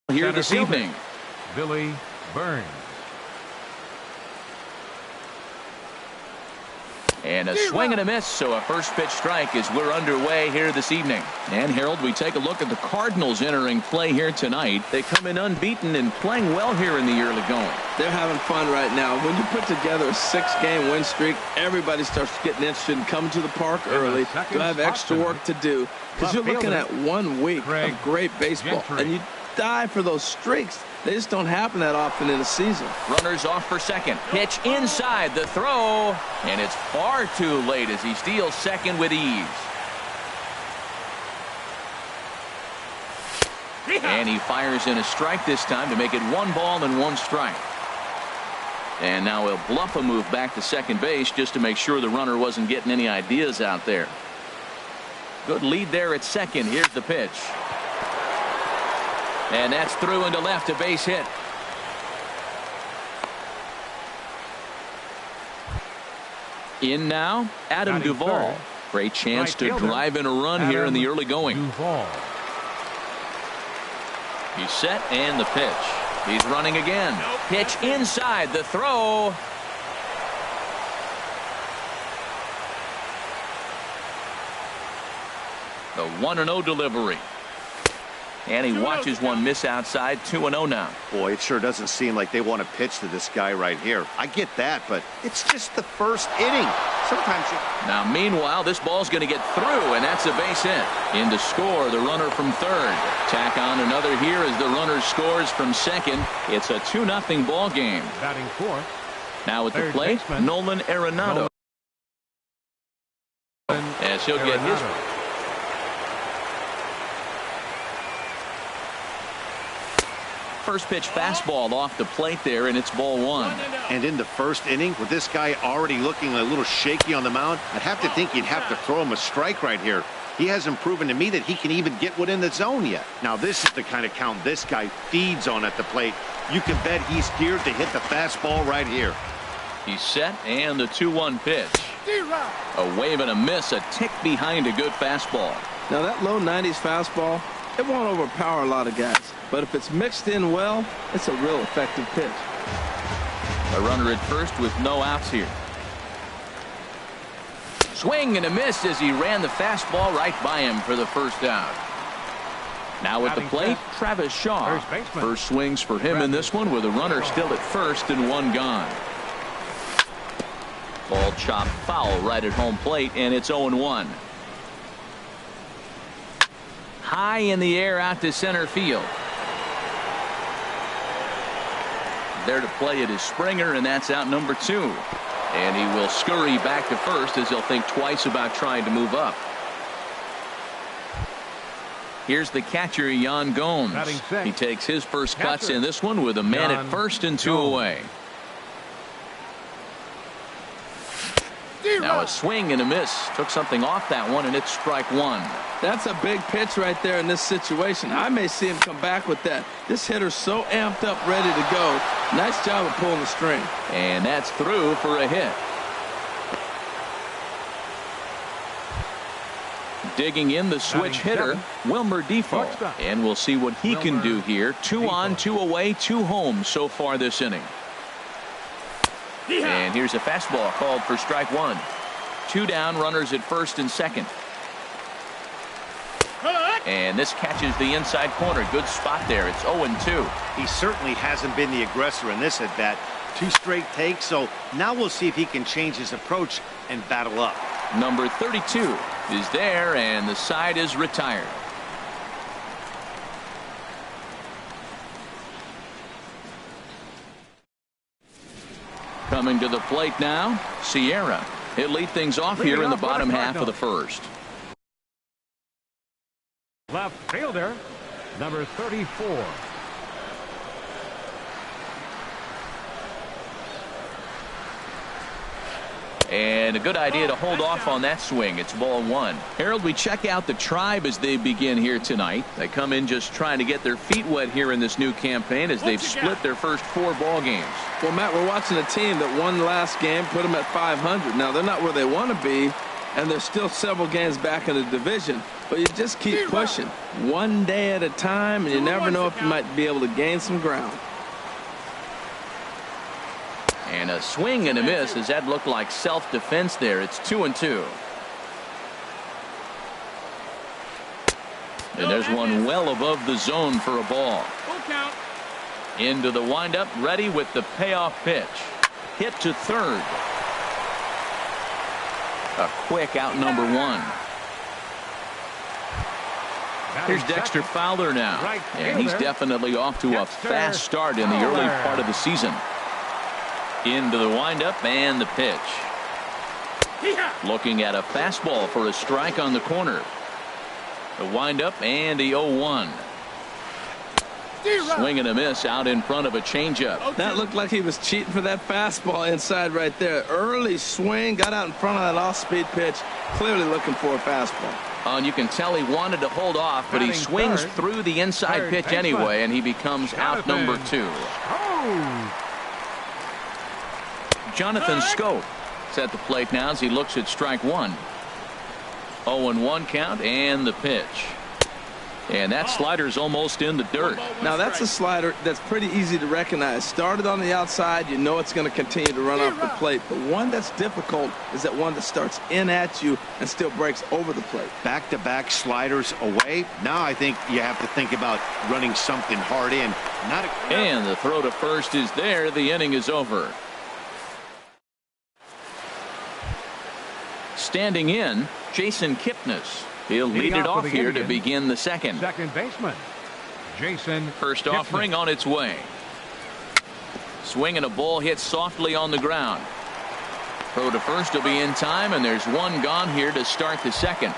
[SPEAKER 1] Here this evening,
[SPEAKER 2] Billy Burns.
[SPEAKER 1] And a swing and a miss, so a first pitch strike as we're underway here this evening. And Harold, we take a look at the Cardinals entering play here tonight. They come in unbeaten and playing well here in the early going.
[SPEAKER 3] They're having fun right now. When you put together a 6-game win streak, everybody starts getting interested in coming to the park early. You'll have extra work to do because you're looking at 1 week of great baseball. And you die for those streaks. They just don't happen that often in a season.
[SPEAKER 1] Runners off for second. Pitch inside the throw. And it's far too late as he steals second with ease. And he fires in a strike this time to make it 1 ball and 1 strike. And now he'll bluff a move back to second base just to make sure the runner wasn't getting any ideas out there. Good lead there at second. Here's the pitch. And that's through into left, a base hit. In now, Adam Duvall. Great chance to drive in a run here in the early going. He's set and the pitch. He's running again. Pitch inside the throw. The 1-0 delivery. And he watches one miss outside. 2-0 now.
[SPEAKER 4] Boy, it sure doesn't seem like they want to pitch to this guy right here. I get that, but it's just the first inning. Sometimes you...
[SPEAKER 1] Now, meanwhile, this ball's going to get through, and that's a base hit. In to score, the runner from third. Tack on another here as the runner scores from second. It's a 2-0 ball game.
[SPEAKER 2] Batting fourth.
[SPEAKER 1] Now at the plate, Nolan Arenado. As he'll get his... First pitch fastball off the plate there, and it's ball 1.
[SPEAKER 4] And in the first inning, with this guy already looking a little shaky on the mound, I'd have to think you'd have to throw him a strike right here. He hasn't proven to me that he can even get one in the zone yet. Now, this is the kind of count this guy feeds on at the plate. You can bet he's geared to hit the fastball right here.
[SPEAKER 1] He's set, and the 2-1 pitch. A wave and a miss, a tick behind a good fastball.
[SPEAKER 3] Now, that low 90s fastball, it won't overpower a lot of guys. But if it's mixed in well, it's a real effective pitch.
[SPEAKER 1] A runner at first with no outs here. Swing and a miss as he ran the fastball right by him for the first out. Now at the plate, Travis Shaw. First swings for him in this one with a runner still at first and 1 gone. Ball chopped foul right at home plate, and it's 0-1. High in the air out to center field. There to play it is Springer, and that's out number 2. And he will scurry back to first as he'll think twice about trying to move up. Here's the catcher, Yan Gomes. He takes his first cuts in this one with a man at first and 2 away. Now a swing and a miss. Took something off that one, and it's strike 1.
[SPEAKER 3] That's a big pitch right there in this situation. I may see him come back with that. This hitter's so amped up, ready to go. Nice job of pulling the string.
[SPEAKER 1] And that's through for a hit. Digging in the switch hitter, Wilmer Defoe. And we'll see what he can do here. 2 on, 2 away, 2 home so far this inning. And here's a fastball called for strike 1. 2 down, runners at first and second. And this catches the inside corner. Good spot there. It's 0-2.
[SPEAKER 4] He certainly hasn't been the aggressor in this at bat. 2 straight takes, so now we'll see if he can change his approach and battle up.
[SPEAKER 1] Number 32 is there, and the side is retired. Coming to the plate now, Sierra. He'll lead things off here in the bottom half of the first.
[SPEAKER 2] Left fielder, number 34.
[SPEAKER 1] And a good idea to hold off on that swing. It's ball one. Harold, we check out the Tribe as they begin here tonight. They come in just trying to get their feet wet here in this new campaign as they've split their first 4 ball games.
[SPEAKER 3] Well, Matt, we're watching a team that won last game, put them at 500. Now, they're not where they want to be, and they're still several games back in the division. But you just keep pushing one day at a time, and you never know if you might be able to gain some ground.
[SPEAKER 1] And a swing and a miss as that looked like self-defense there. It's 2-2. And there's one well above the zone for a ball. Into the windup, ready with the payoff pitch. Hit to third. A quick out number 1. Here's Dexter Fowler now. And he's definitely off to a fast start in the early part of the season. Into the windup and the pitch. Looking at a fastball for a strike on the corner. The windup and the 0-1. Swing and a miss out in front of a changeup.
[SPEAKER 3] That looked like he was cheating for that fastball inside right there. Early swing, got out in front of that off-speed pitch. Clearly looking for a fastball.
[SPEAKER 1] And you can tell he wanted to hold off, but he swings through the inside pitch anyway, and he becomes out number 2. Jonathan Scope is at the plate now as he looks at strike 1. 0-1 count and the pitch. And that slider's almost in the dirt.
[SPEAKER 3] Now that's a slider that's pretty easy to recognize. Started on the outside, you know it's going to continue to run off the plate. But one that's difficult is that one that starts in at you and still breaks over the plate.
[SPEAKER 4] Back-to-back sliders away. Now I think you have to think about running something hard in.
[SPEAKER 1] And the throw to first is there. The inning is over. Standing in, Jason Kipnis. He'll lead it off here to begin the second.
[SPEAKER 2] Second baseman, Jason.
[SPEAKER 1] First offering on its way. Swing and a ball hit softly on the ground. Throw to first will be in time, and there's one gone here to start the second.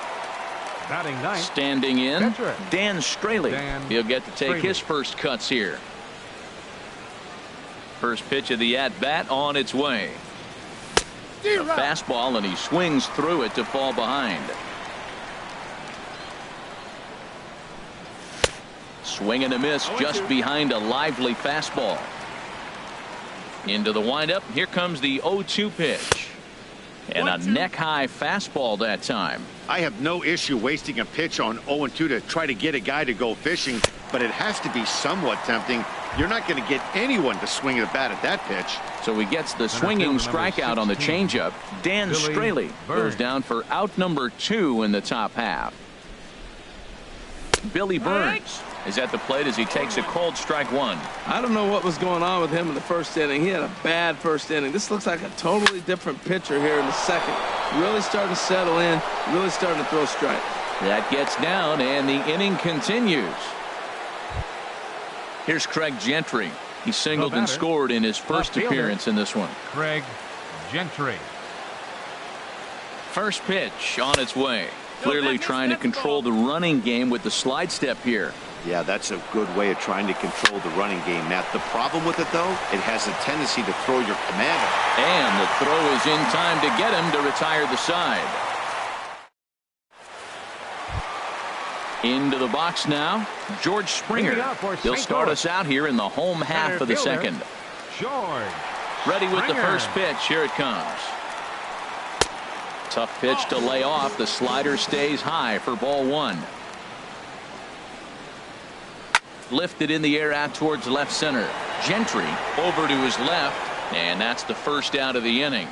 [SPEAKER 2] Batting ninth.
[SPEAKER 1] Standing in,
[SPEAKER 2] Veteran.
[SPEAKER 1] Dan Straley. He'll get to take his first cuts here. First pitch of the at-bat on its way. A fastball, and he swings through it to fall behind. Swing and a miss just behind a lively fastball. Into the windup. Here comes the 0-2 pitch. And a neck-high fastball that time.
[SPEAKER 4] I have no issue wasting a pitch on 0-2 to try to get a guy to go fishing, but it has to be somewhat tempting. You're not going to get anyone to swing the bat at that pitch.
[SPEAKER 1] So he gets the swinging strikeout on the changeup. Dan Straley goes down for out number 2 in the top half. Billy Burns is at the plate as he takes a cold strike 1.
[SPEAKER 3] I don't know what was going on with him in the first inning. He had a bad first inning. This looks like a totally different pitcher here in the second. Really starting to settle in, really starting to throw strikes.
[SPEAKER 1] That gets down, and the inning continues. Here's Craig Gentry. He singled and scored in his first appearance in this one.
[SPEAKER 2] Craig Gentry.
[SPEAKER 1] First pitch on its way. Clearly trying to control the running game with the slide step here.
[SPEAKER 4] Yeah, that's a good way of trying to control the running game, Matt. The problem with it, though, it has a tendency to throw your commander.
[SPEAKER 1] And the throw is in time to get him to retire the side. Into the box now, George Springer. He'll start us out here in the home half of the second.
[SPEAKER 2] George.
[SPEAKER 1] Ready with the first pitch. Here it comes. Tough pitch to lay off. The slider stays high for ball 1. Lifted in the air out towards left center. Gentry over to his left, and that's the first out of the inning.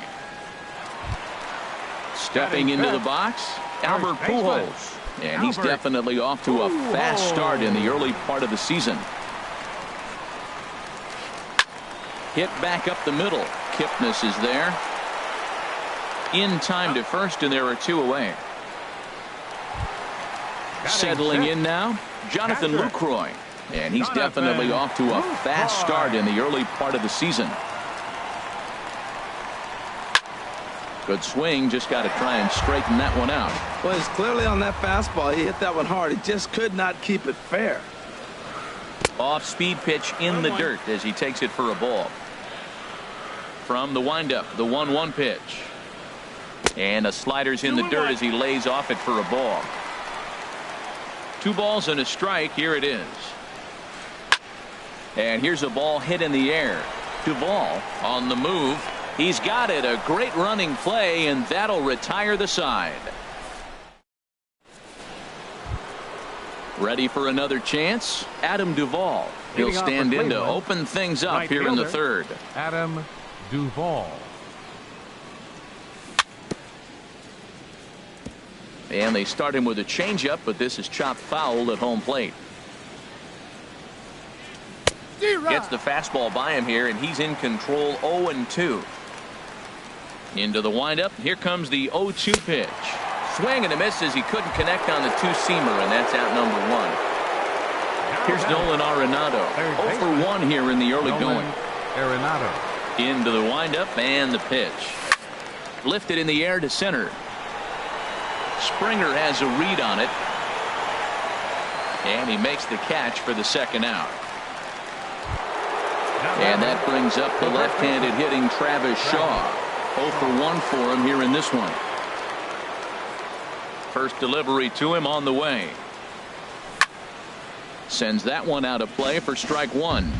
[SPEAKER 1] Stepping into the box, Albert Pujols. And he's definitely off to a fast start in the early part of the season. Hit back up the middle. Kipnis is there. In time to first, and there are 2 away. Settling in now, Jonathan Lucroy. And he's definitely off to a fast start in the early part of the season. Good swing, just got to try and straighten that one out.
[SPEAKER 3] Well, he's clearly on that fastball. He hit that one hard. He just could not keep it fair.
[SPEAKER 1] Off-speed pitch in the dirt as he takes it for a ball. From the windup, the 1-1 pitch. And a slider's in the dirt as he lays off it for a ball. 2 balls and a strike. Here it is. And here's a ball hit in the air. Duvall on the move. He's got it. A great running play, and that'll retire the side. Ready for another chance? Adam Duvall. He'll stand in to open things up here in the third.
[SPEAKER 2] Adam Duvall.
[SPEAKER 1] And they start him with a changeup, but this is chopped foul at home plate. Gets the fastball by him here, and he's in control. 0-2. Into the windup. Here comes the 0-2 pitch. Swing and a miss as he couldn't connect on the 2-seamer, and that's out number 1. Here's Nolan Arenado. 0 for 1 here in the early going.
[SPEAKER 2] Arenado.
[SPEAKER 1] Into the windup and the pitch. Lifted in the air to center. Springer has a read on it. And he makes the catch for the second out. And that brings up the left-handed hitting Travis Shaw. 0 for 1 for him here in this one. First delivery to him on the way. Sends that one out of play for strike 1.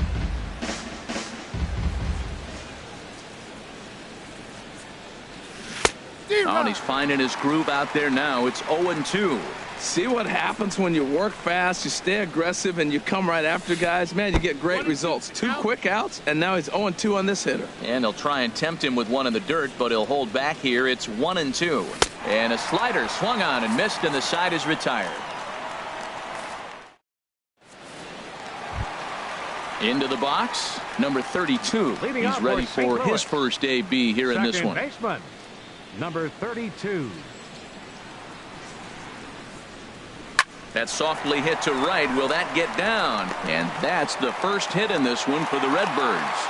[SPEAKER 1] Oh, and he's finding his groove out there now. It's 0-2.
[SPEAKER 3] See what happens when you work fast, you stay aggressive, and you come right after guys? Man, you get great results. 2 quick outs, and now he's 0-2 on this hitter.
[SPEAKER 1] And they'll try and tempt him with one in the dirt, but he'll hold back here. It's 1-2. And a slider swung on and missed, and the side is retired. Into the box, number 32. He's ready for his first AB here in this one.
[SPEAKER 2] Baseman, number 32.
[SPEAKER 1] That's softly hit to right. Will that get down? And that's the first hit in this one for the Redbirds.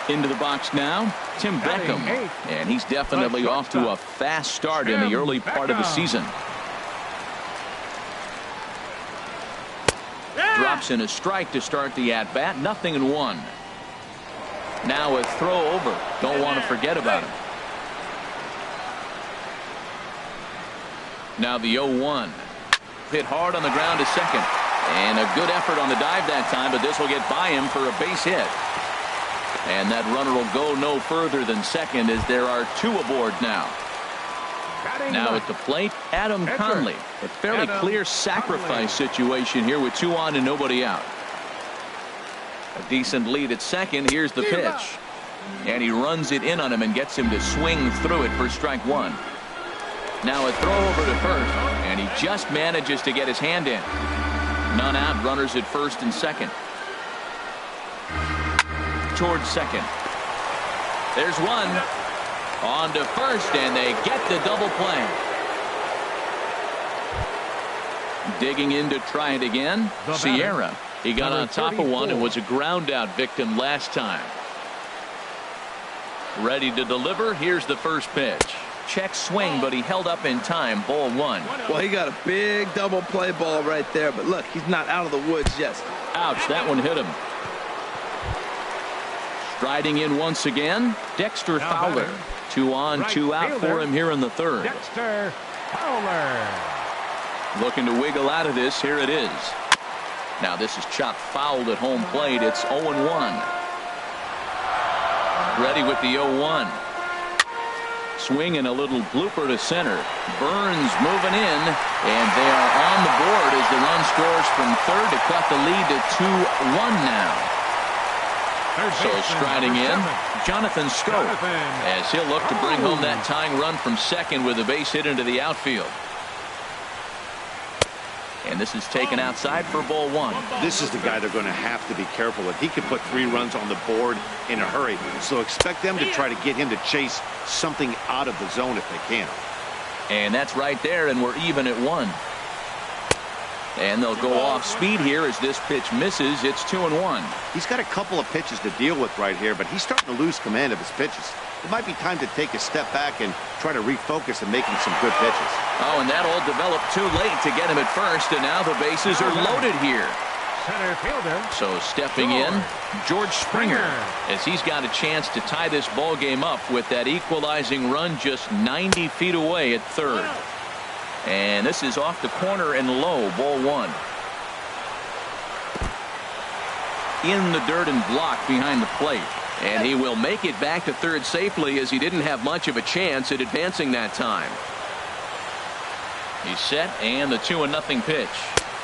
[SPEAKER 1] Into the box now, Tim Beckham. And he's definitely off to a fast start in the early part of the season. Drops in a strike to start the at-bat. 0-1. Now a throw over. Don't want to forget about him. Now the 0-1. Hit hard on the ground to second. And a good effort on the dive that time, but this will get by him for a base hit. And that runner will go no further than second as there are 2 aboard now. Now at the plate, Adam Conley. A fairly clear sacrifice situation here with 2 on and nobody out. A decent lead at second. Here's the pitch. And he runs it in on him and gets him to swing through it for strike 1. Now a throw over to first, and he just manages to get his hand in. None out, runners at first and second. Towards second. There's one. On to first, and they get the double play. Digging in to try it again. Sierra. He got on top of one and was a ground out victim last time. Ready to deliver. Here's the first pitch. Check swing, but he held up in time. Ball 1.
[SPEAKER 3] Well, he got a big double play ball right there, but look, he's not out of the woods yet.
[SPEAKER 1] Ouch, that one hit him. Striding in once again, Dexter Fowler. 2 on, 2 out for him here in the third.
[SPEAKER 2] Dexter Fowler.
[SPEAKER 1] Looking to wiggle out of this. Here it is. Now this is chopped fouled at home plate. It's 0-1. Ready with the 0-1. Swinging a little blooper to center. Burns moving in, and they are on the board as the run scores from third to cut the lead to 2-1 now. So striding in, Jonathan Scope, as he'll look to bring home that tying run from second with a base hit into the outfield. And this is taken outside for ball 1.
[SPEAKER 4] This is the guy they're going to have to be careful with. He could put 3 runs on the board in a hurry. So expect them to try to get him to chase something out of the zone if they can.
[SPEAKER 1] And that's right there, and we're even at 1. And they'll go off speed here as this pitch misses. It's 2-1.
[SPEAKER 4] He's got a couple of pitches to deal with right here, but he's starting to lose command of his pitches. It might be time to take a step back and try to refocus and making some good pitches.
[SPEAKER 1] Oh, and that all developed too late to get him at first, and now the bases are loaded here.
[SPEAKER 2] Center fielder.
[SPEAKER 1] So stepping in, George Springer, as he's got a chance to tie this ball game up with that equalizing run just 90 feet away at third. And this is off the corner and low, ball one. In the dirt and blocked behind the plate. And he will make it back to third safely, as he didn't have much of a chance at advancing that time. He's set, and the 2-0 pitch.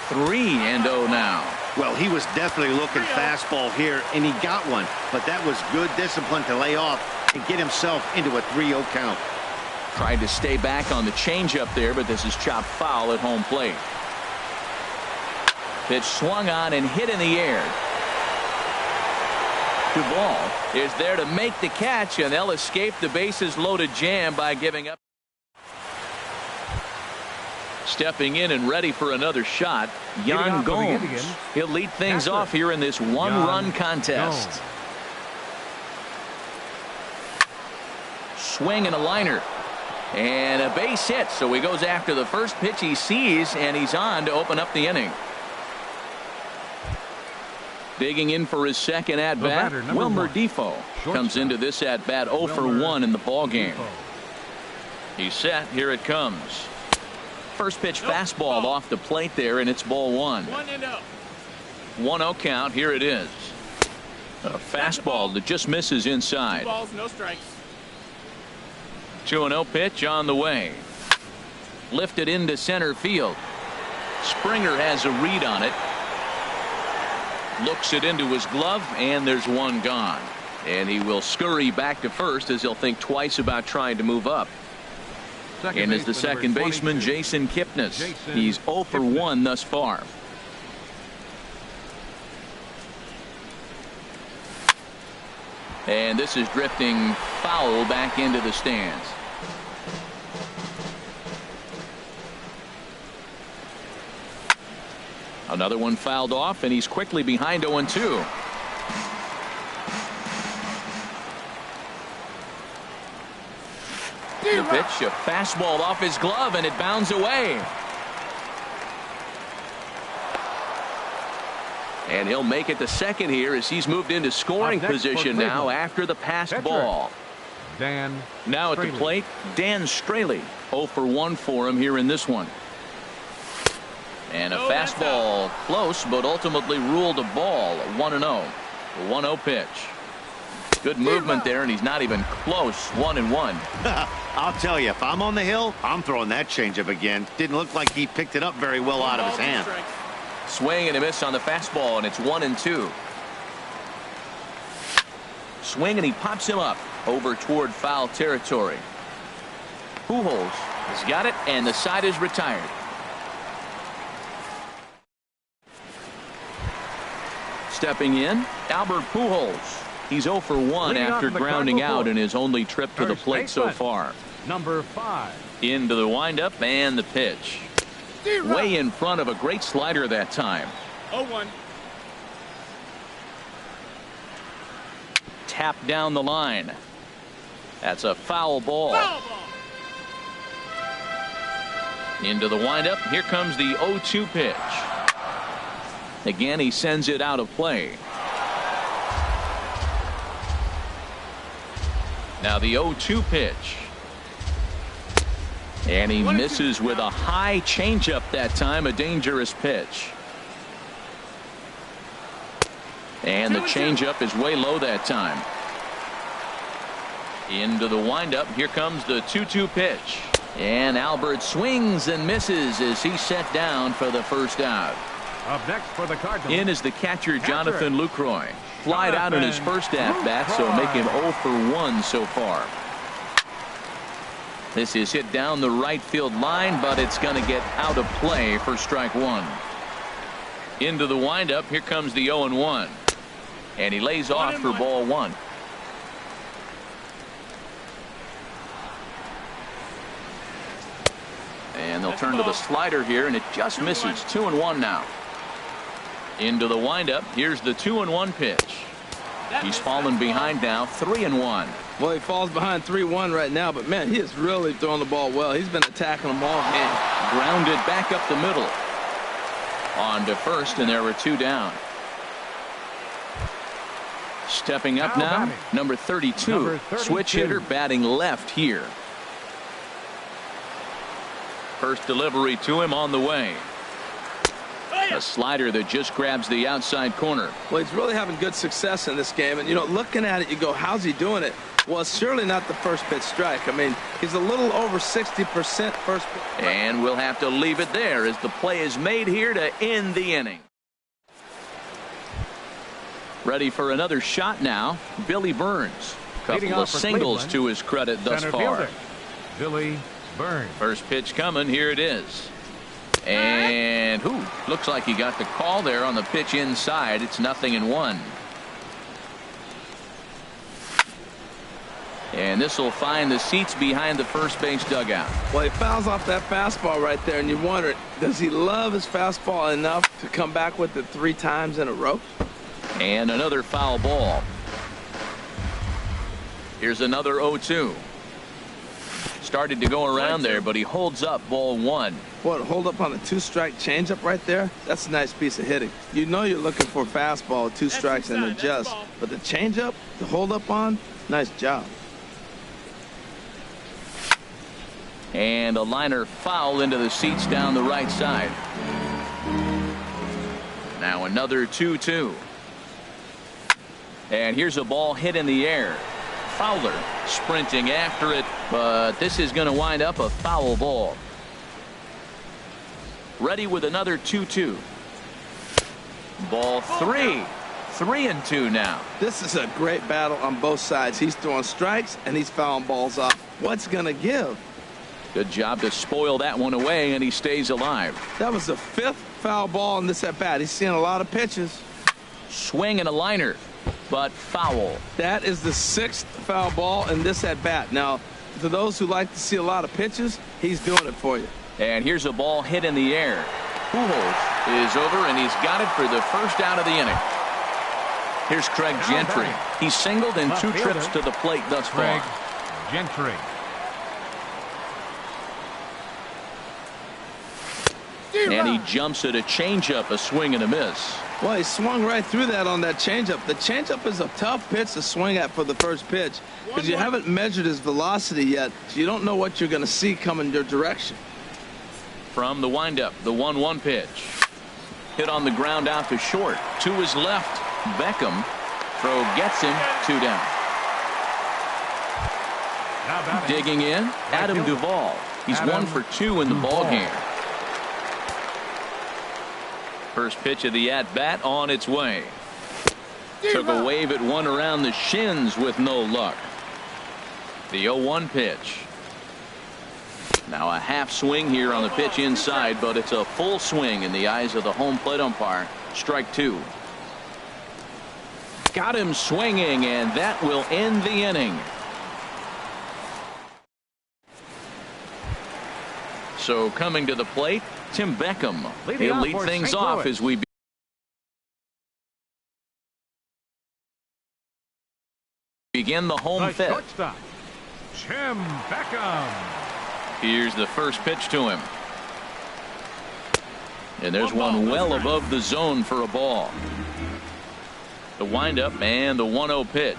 [SPEAKER 1] 3-0 now.
[SPEAKER 4] Well, he was definitely looking fastball here, and he got one. But that was good discipline to lay off and get himself into a 3-0 count.
[SPEAKER 1] Tried to stay back on the changeup there, but this is chopped foul at home plate. Pitch swung on and hit in the air. Duvall is there to make the catch, and they'll escape the bases loaded jam by giving up. Stepping in and ready for another shot, Yan Gomes. He'll lead things off here in this one-run contest. Swing and a liner. And a base hit, so he goes after the first pitch he sees, and he's on to open up the inning. Digging in for his second at-bat, Wilmer Defoe comes into this at-bat 0 for 1 in the ballgame. He's set. Here it comes. First pitch fastball off the plate there, and it's ball one. 1-0 count. Here it is. A fastball that just misses inside. 2-0 pitch on the way. Lifted into center field. Springer has a read on it. Looks it into his glove, and there's one gone. And he will scurry back to first, as he'll think twice about trying to move up. And as the second baseman, Jason Kipnis. He's 0 for 1 thus far. And this is drifting foul back into the stands. Another one fouled off, and he's quickly behind 0-2. The pitch, a fastball off his glove, and it bounds away. And he'll make it to second here, as he's moved into scoring position now after the passed ball. Now at the plate, Dan Straley. 0 for 1 for him here in this one. And a fastball close, but ultimately ruled a ball. 1-0. The 1-0 pitch. Good movement there, and he's not even close. 1-1.
[SPEAKER 4] I'll tell you, if I'm on the hill, I'm throwing that changeup again. Didn't look like he picked it up very well out of his hand.
[SPEAKER 1] Swing and a miss on the fastball, and it's 1-2. Swing, and he pops him up over toward foul territory. Pujols has got it, and the side is retired. Stepping in, Albert Pujols. He's 0 for 1 after grounding out in his only trip to the plate so far.
[SPEAKER 2] Number 5.
[SPEAKER 1] Into the windup and the pitch. Way in front of a great slider that time.
[SPEAKER 5] 0-1.
[SPEAKER 1] Tapped down the line. That's a foul ball. Into the windup. Here comes the 0-2 pitch. Again, he sends it out of play. Now the 0-2 pitch. And he misses with a high changeup that time, a dangerous pitch. And the changeup is way low that time. Into the windup. Here comes the 2-2 pitch. And Albert swings and misses as he's set down for the first out.
[SPEAKER 2] Up next for the Cardinals.
[SPEAKER 1] In is the catcher, Jonathan Lucroy. Flied out in his first at-bat, so make him 0 for 1 so far. This is hit down the right field line, but it's going to get out of play for strike one. Into the windup. Here comes the 0-1. And he lays off for ball one. And they'll turn to the slider here, and it just misses. 2-1 now. Into the windup. Here's the 2-1 pitch. He's fallen behind now, 3-1.
[SPEAKER 3] Well, he falls behind 3-1 right now, but man, he is really throwing the ball well. He's been attacking them all game.
[SPEAKER 1] Grounded back up the middle. On to first, and there were 2 down. Stepping up now, number 32. Switch hitter batting left here. First delivery to him on the way. A slider that just grabs the outside corner.
[SPEAKER 3] Well, he's really having good success in this game. And, you know, looking at it, you go, how's he doing it? Well, it's surely not the first pitch strike. I mean, he's a little over 60% first pitch.
[SPEAKER 1] And we'll have to leave it there as the play is made here to end the inning. Ready for another shot now, Billy Burns. Couple of singles to his credit thus far.
[SPEAKER 2] Billy Burns.
[SPEAKER 1] First pitch coming, here it is. And looks like he got the call there on the pitch inside. It's 0-1. And this will find the seats behind the first base dugout.
[SPEAKER 3] Well, he fouls off that fastball right there, and you wonder, does he love his fastball enough to come back with it 3 times in a row?
[SPEAKER 1] And another foul ball. Here's another 0-2. Started to go around there, but he holds up ball 1.
[SPEAKER 3] What, hold up on a 2-strike changeup right there? That's a nice piece of hitting. You know you're looking for a fastball, 2 strikes and adjust. But the changeup, to hold up on, nice job.
[SPEAKER 1] And a liner foul into the seats down the right side. Now another 2-2. And here's a ball hit in the air. Fowler sprinting after it, but this is going to wind up a foul ball. Ready with another 2-2. Ball 3. 3-2 now.
[SPEAKER 3] This is a great battle on both sides. He's throwing strikes and he's fouling balls off. What's going to give?
[SPEAKER 1] Good job to spoil that one away, and he stays alive.
[SPEAKER 3] That was the 5th foul ball in this at bat. He's seeing a lot of pitches.
[SPEAKER 1] Swing and a liner, but foul.
[SPEAKER 3] That is the 6th foul ball in this at bat. Now, to those who like to see a lot of pitches, he's doing it for you.
[SPEAKER 1] And here's a ball hit in the air. Pujols is over, and he's got it for the first out of the inning. Here's Craig Gentry. He's singled in 2 trips to the plate thus far.
[SPEAKER 2] Craig Gentry.
[SPEAKER 1] And he jumps at a changeup, a swing and a miss.
[SPEAKER 3] Well, he swung right through that on that changeup. The changeup is a tough pitch to swing at for the first pitch because you haven't measured his velocity yet, so you don't know what you're going to see coming your direction.
[SPEAKER 1] From the windup, the 1-1 pitch. Hit on the ground out to short. To his left, Beckham. Throw gets him, 2 down. Digging in, Adam Duvall. He's 1 for 2 in the ballgame. First pitch of the at-bat on its way. Took a wave at one around the shins with no luck. The 0-1 pitch. Now a half swing here on the pitch inside, but it's a full swing in the eyes of the home plate umpire. Strike 2. Got him swinging, and that will end the inning. So coming to the plate, Tim Beckham. He'll lead things off as we begin the home fifth.
[SPEAKER 2] Shortstop, Tim Beckham.
[SPEAKER 1] Here's the first pitch to him. And there's one well above the zone for a ball. The windup and the 1-0 pitch.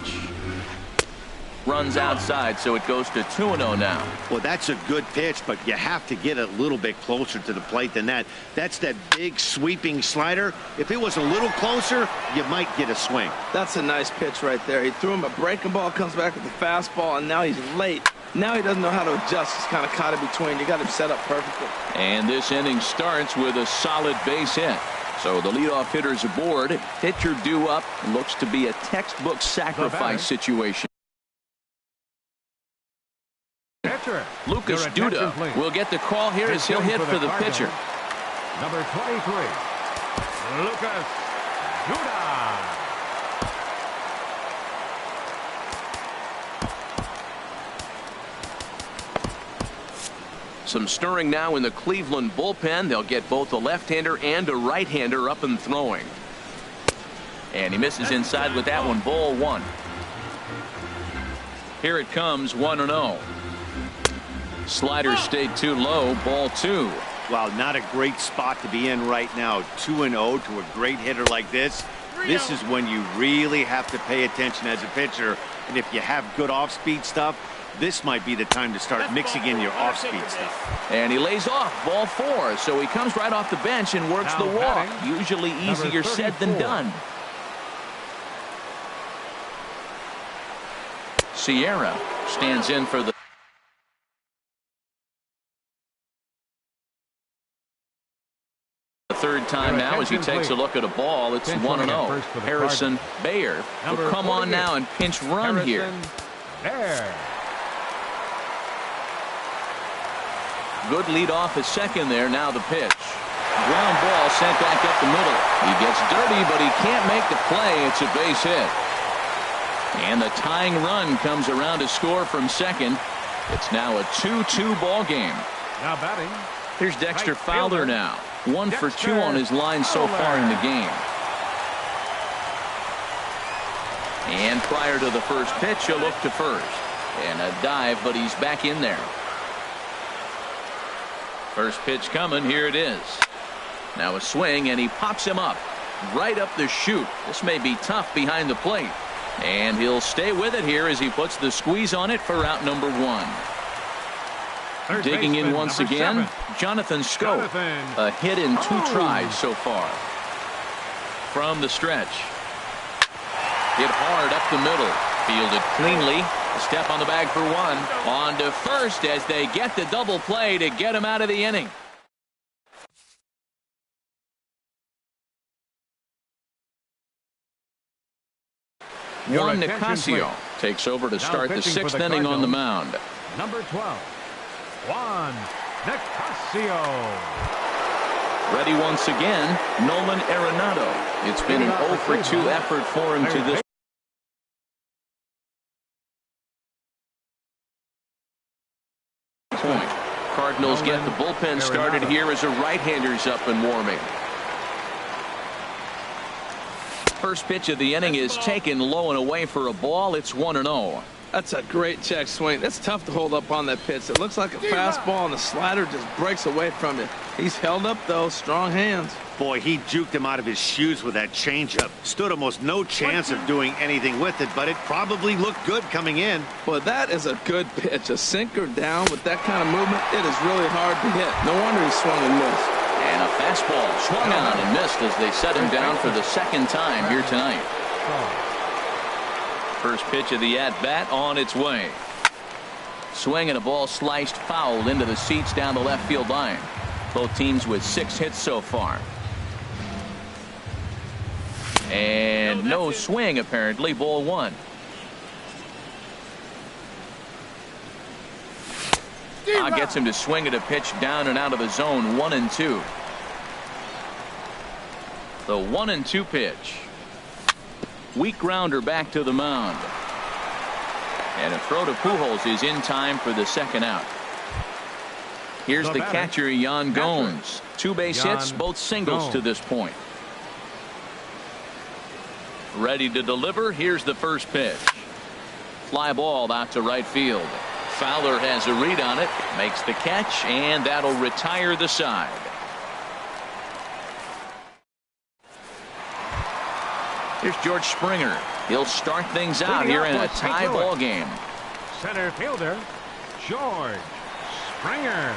[SPEAKER 1] Runs outside, so it goes to 2-0 now.
[SPEAKER 4] Well, that's a good pitch, but you have to get a little bit closer to the plate than that. That's that big sweeping slider. If it was a little closer, you might get a swing.
[SPEAKER 3] That's a nice pitch right there. He threw him a breaking ball, comes back with the fastball, and now he's late. Now he doesn't know how to adjust. He's kind of caught in between. You got him set up perfectly.
[SPEAKER 1] And this inning starts with a solid base hit. So the leadoff hitter's aboard. Pitcher due up. Looks to be a textbook sacrifice situation. Lucas Duda will get the call here as he'll hit for the pitcher.
[SPEAKER 2] Number 23, Lucas Duda.
[SPEAKER 1] Some stirring now in the Cleveland bullpen. They'll get both a left-hander and a right-hander up and throwing. And he misses inside with that one. Ball one. Here it comes, 1-0. Slider stayed too low. Ball two.
[SPEAKER 4] Wow, not a great spot to be in right now. 2-0 to a great hitter like this. This is when you really have to pay attention as a pitcher. And if you have good off-speed stuff, this might be the time to start mixing in your off-speed stuff.
[SPEAKER 1] And he lays off. Ball four. So he comes right off the bench and works the walk. Usually easier said than done. Sierra stands in for the third time now as he takes a look at a ball. It's 1-0. Harrison Bayer will come on now and pinch run here. Good lead off at second there. Now the pitch. Ground ball sent back up the middle. He gets dirty, but he can't make the play. It's a base hit. And the tying run comes around to score from second. It's now a 2-2 ball game.
[SPEAKER 2] Now batting.
[SPEAKER 1] Here's Dexter Fowler now. 1 for 2 on his line so far in the game. And prior to the first pitch, he'll look to first. And a dive, but he's back in there. First pitch coming. Here it is. Now a swing, and he pops him up. Right up the chute. This may be tough behind the plate. And he'll stay with it here as he puts the squeeze on it for out number one. Digging in once again, Jonathan Schoop. A hit in 2 tries so far. From the stretch. Hit hard up the middle. Fielded cleanly. A step on the bag for one. On to first as they get the double play to get him out of the inning. Juan Nicasio takes over to start the 6th inning on the mound.
[SPEAKER 2] Number 12, Juan Nicasio.
[SPEAKER 1] Ready once again, Nolan Arenado. It's been an 0 for 2 effort for him to this point. Cardinals get the bullpen started here as a right-hander's up and warming. First pitch of the inning is taken low and away for a ball. It's 1-0.
[SPEAKER 3] That's a great check swing. That's tough to hold up on that pitch. It looks like a fastball, and the slider just breaks away from it. He's held up, though. Strong hands.
[SPEAKER 4] Boy, he juked him out of his shoes with that changeup. Stood almost no chance of doing anything with it, but it probably looked good coming in.
[SPEAKER 3] Well, that is a good pitch. A sinker down with that kind of movement, it is really hard to hit. No wonder he swung and missed.
[SPEAKER 1] And a fastball swung on and missed as they set him down for the 2nd time here tonight. First pitch of the at-bat on its way. Swing and a ball sliced foul into the seats down the left field line. Both teams with 6 hits so far. And no swing apparently. Ball one. Gets him to swing at a pitch down and out of the zone. 1-2. The 1-2 pitch. Weak grounder back to the mound. And a throw to Pujols is in time for the 2nd out. Here's the catcher, Yan Gomes. 2 base hits, both singles to this point. Ready to deliver. Here's the first pitch. Fly ball out to right field. Fowler has a read on it, makes the catch, and that'll retire the side. Here's George Springer. He'll start things out here in a tie ball game.
[SPEAKER 2] Center fielder, George Springer.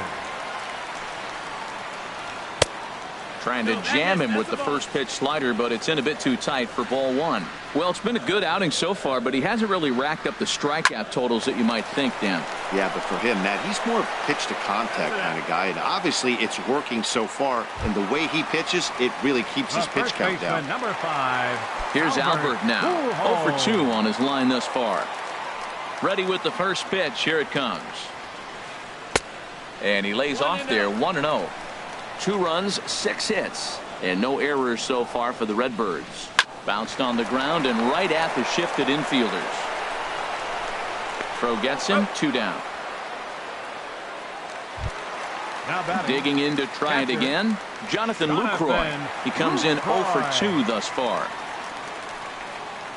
[SPEAKER 1] Trying to jam him with the first pitch slider, but it's in a bit too tight for ball one. Well, it's been a good outing so far, but he hasn't really racked up the strikeout totals that you might think, Dan.
[SPEAKER 4] Yeah, but for him, Matt, he's more pitch to contact kind of guy, and obviously it's working so far. And the way he pitches, it really keeps his pitch count down.
[SPEAKER 2] Number 5.
[SPEAKER 1] Here's Albert now. 0 for 2 on his line thus far. Ready with the first pitch. Here it comes. And he lays off there. 1-0. 2 runs, 6 hits, and no errors so far for the Redbirds. Bounced on the ground and right at the shifted infielders. Throw gets him. 2 down. Digging in to try it again, Jonathan Lucroy. He comes in 0 for 2 thus far.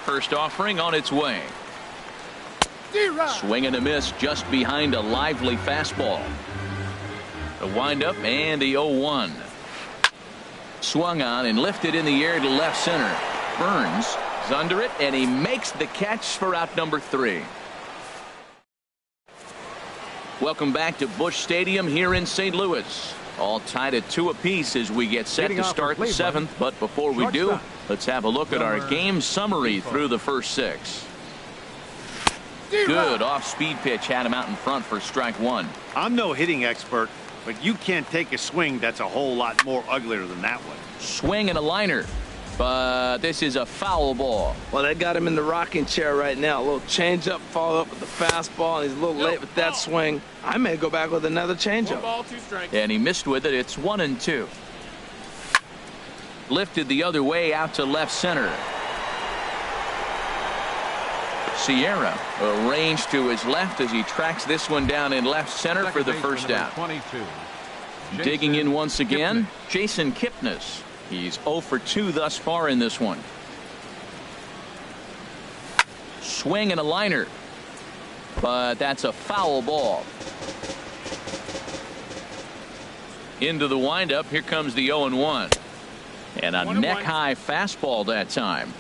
[SPEAKER 1] First offering on its way. Swing and a miss just behind a lively fastball. The windup and the 0-1. Swung on and lifted in the air to left center. Burns is under it, and he makes the catch for out number 3. Welcome back to Busch Stadium here in St. Louis. All tied at 2 apiece as we get set to start the 7th. But before we do, let's have a look at our game summary through the first 6. Good off-speed pitch had him out in front for strike 1.
[SPEAKER 4] I'm no hitting expert, but you can't take a swing that's a whole lot more uglier than that one.
[SPEAKER 1] Swing and a liner. But this is a foul ball.
[SPEAKER 3] Well, they got him in the rocking chair right now. A little changeup, follow up with the fastball, and he's a little late with that swing. I may go back with another changeup.
[SPEAKER 5] 1 ball, 2 strikes.
[SPEAKER 1] And he missed with it. It's 1-2. Lifted the other way out to left center. Sierra arranged to his left as he tracks this one down in left center for the first out. Digging in once again, Jason Kipnis. He's 0 for 2 thus far in this one. Swing and a liner. But that's a foul ball. Into the windup. Here comes the 0-1. And a neck-high fastball that time.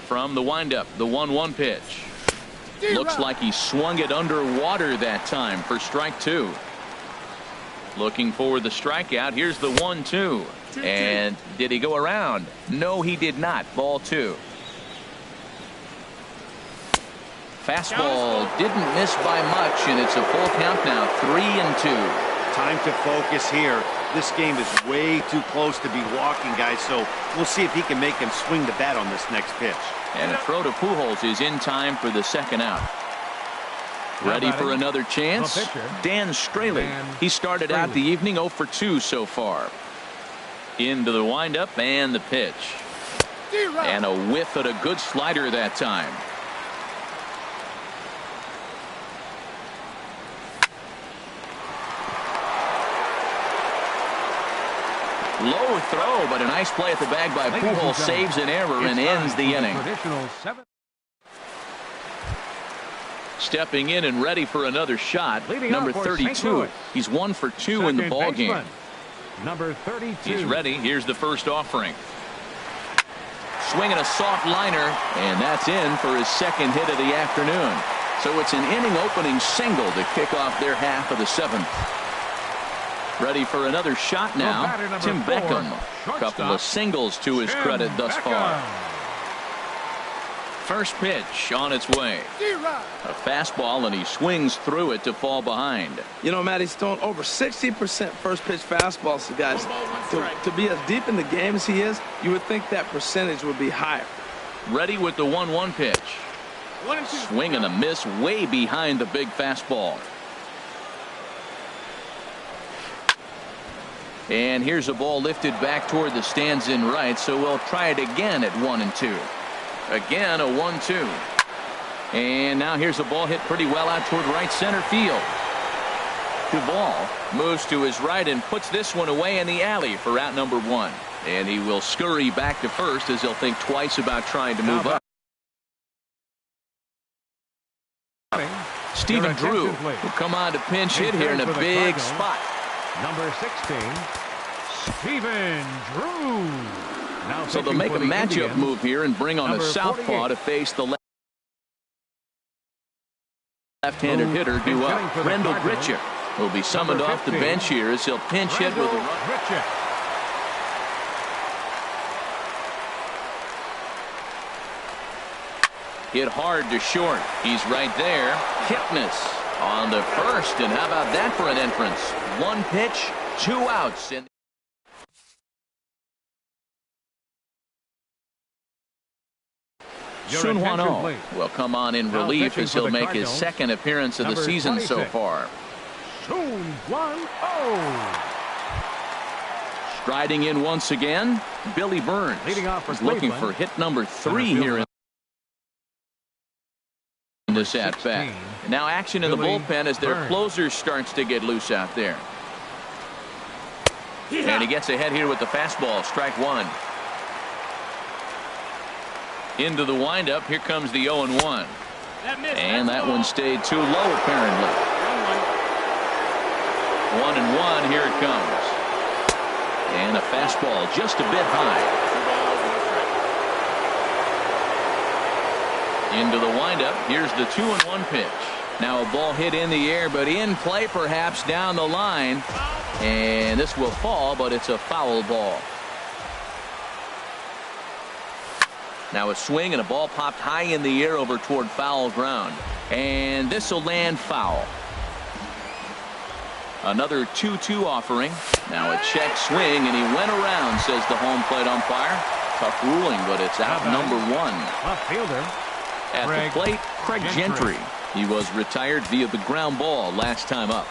[SPEAKER 1] From the windup, the 1-1 pitch. Looks like he swung it underwater that time for strike 2. Looking for the strikeout. Here's the 1-2. And did he go around? No, he did not. Ball 2. Fastball didn't miss by much, and it's a full count now. 3-2.
[SPEAKER 4] Time to focus here. This game is way too close to be walking, guys, so we'll see if he can make him swing the bat on this next pitch.
[SPEAKER 1] And a throw to Pujols is in time for the second out. Ready for another chance? Dan Straley. He started out the evening 0 for 2 so far. Into the windup and the pitch. And a whiff at a good slider that time. Low throw, but a nice play at the bag by Pujols. Saves an error and ends the inning. Stepping in and ready for another shot, number 32. He's 1 for 2 in the ball game.
[SPEAKER 2] Number 32.
[SPEAKER 1] He's ready. Here's the first offering. Swinging a soft liner, and that's in for his second hit of the afternoon. So it's an inning-opening single to kick off their half of the 7th. Ready for another shot now. Tim Beckham. A couple of singles to his credit thus far. First pitch on its way. A fastball, and he swings through it to fall behind.
[SPEAKER 3] You know, Matt, he's thrown over 60% first pitch fastballs to guys. To be as deep in the game as he is, you would think that percentage would be higher.
[SPEAKER 1] Ready with the 1-1 pitch. Swing and a miss way behind the big fastball. And here's a ball lifted back toward the stands in right, so we'll try it again at 1-2. Again, a 1-2. And now here's a ball hit pretty well out toward right center field. Duvall moves to his right and puts this one away in the alley for out number 1. And he will scurry back to first as he'll think twice about trying to move up. Stephen Drew will come on to pinch hit here in a big spot.
[SPEAKER 2] Number 16, Stephen Drew. Now
[SPEAKER 1] so they'll make a matchup move here and bring on a southpaw to face the left-handed hitter due up. Rendell Grichuk will be summoned off the bench here as he'll pinch hit with a run. Hit hard to short. He's right there. Kipnis on the first, and how about that for an entrance? 1 pitch, 2 outs. Sun Hwan Oh will come on in relief as he'll make his second appearance of the season so far.
[SPEAKER 2] Sun Hwan Oh.
[SPEAKER 1] Striding in once again, Billy Burns is looking for hit number 3 here in this at bat. Now action in the bullpen as their closer starts to get loose out there. And he gets ahead here with the fastball. Strike one. Into the windup. Here comes the 0-1. And that one stayed too low apparently. 1-1. Here it comes. And a fastball just a bit high. Into the windup. Here's the 2-1 pitch. Now a ball hit in the air, but in play perhaps down the line. And this will fall, but it's a foul ball. Now a swing and a ball popped high in the air over toward foul ground. And this will land foul. Another 2-2 offering. Now a check swing, and he went around, says the home plate umpire. Tough ruling, but it's out number one.
[SPEAKER 2] Left fielder.
[SPEAKER 1] At the plate, Craig Gentry. He was retired via the ground ball last time up.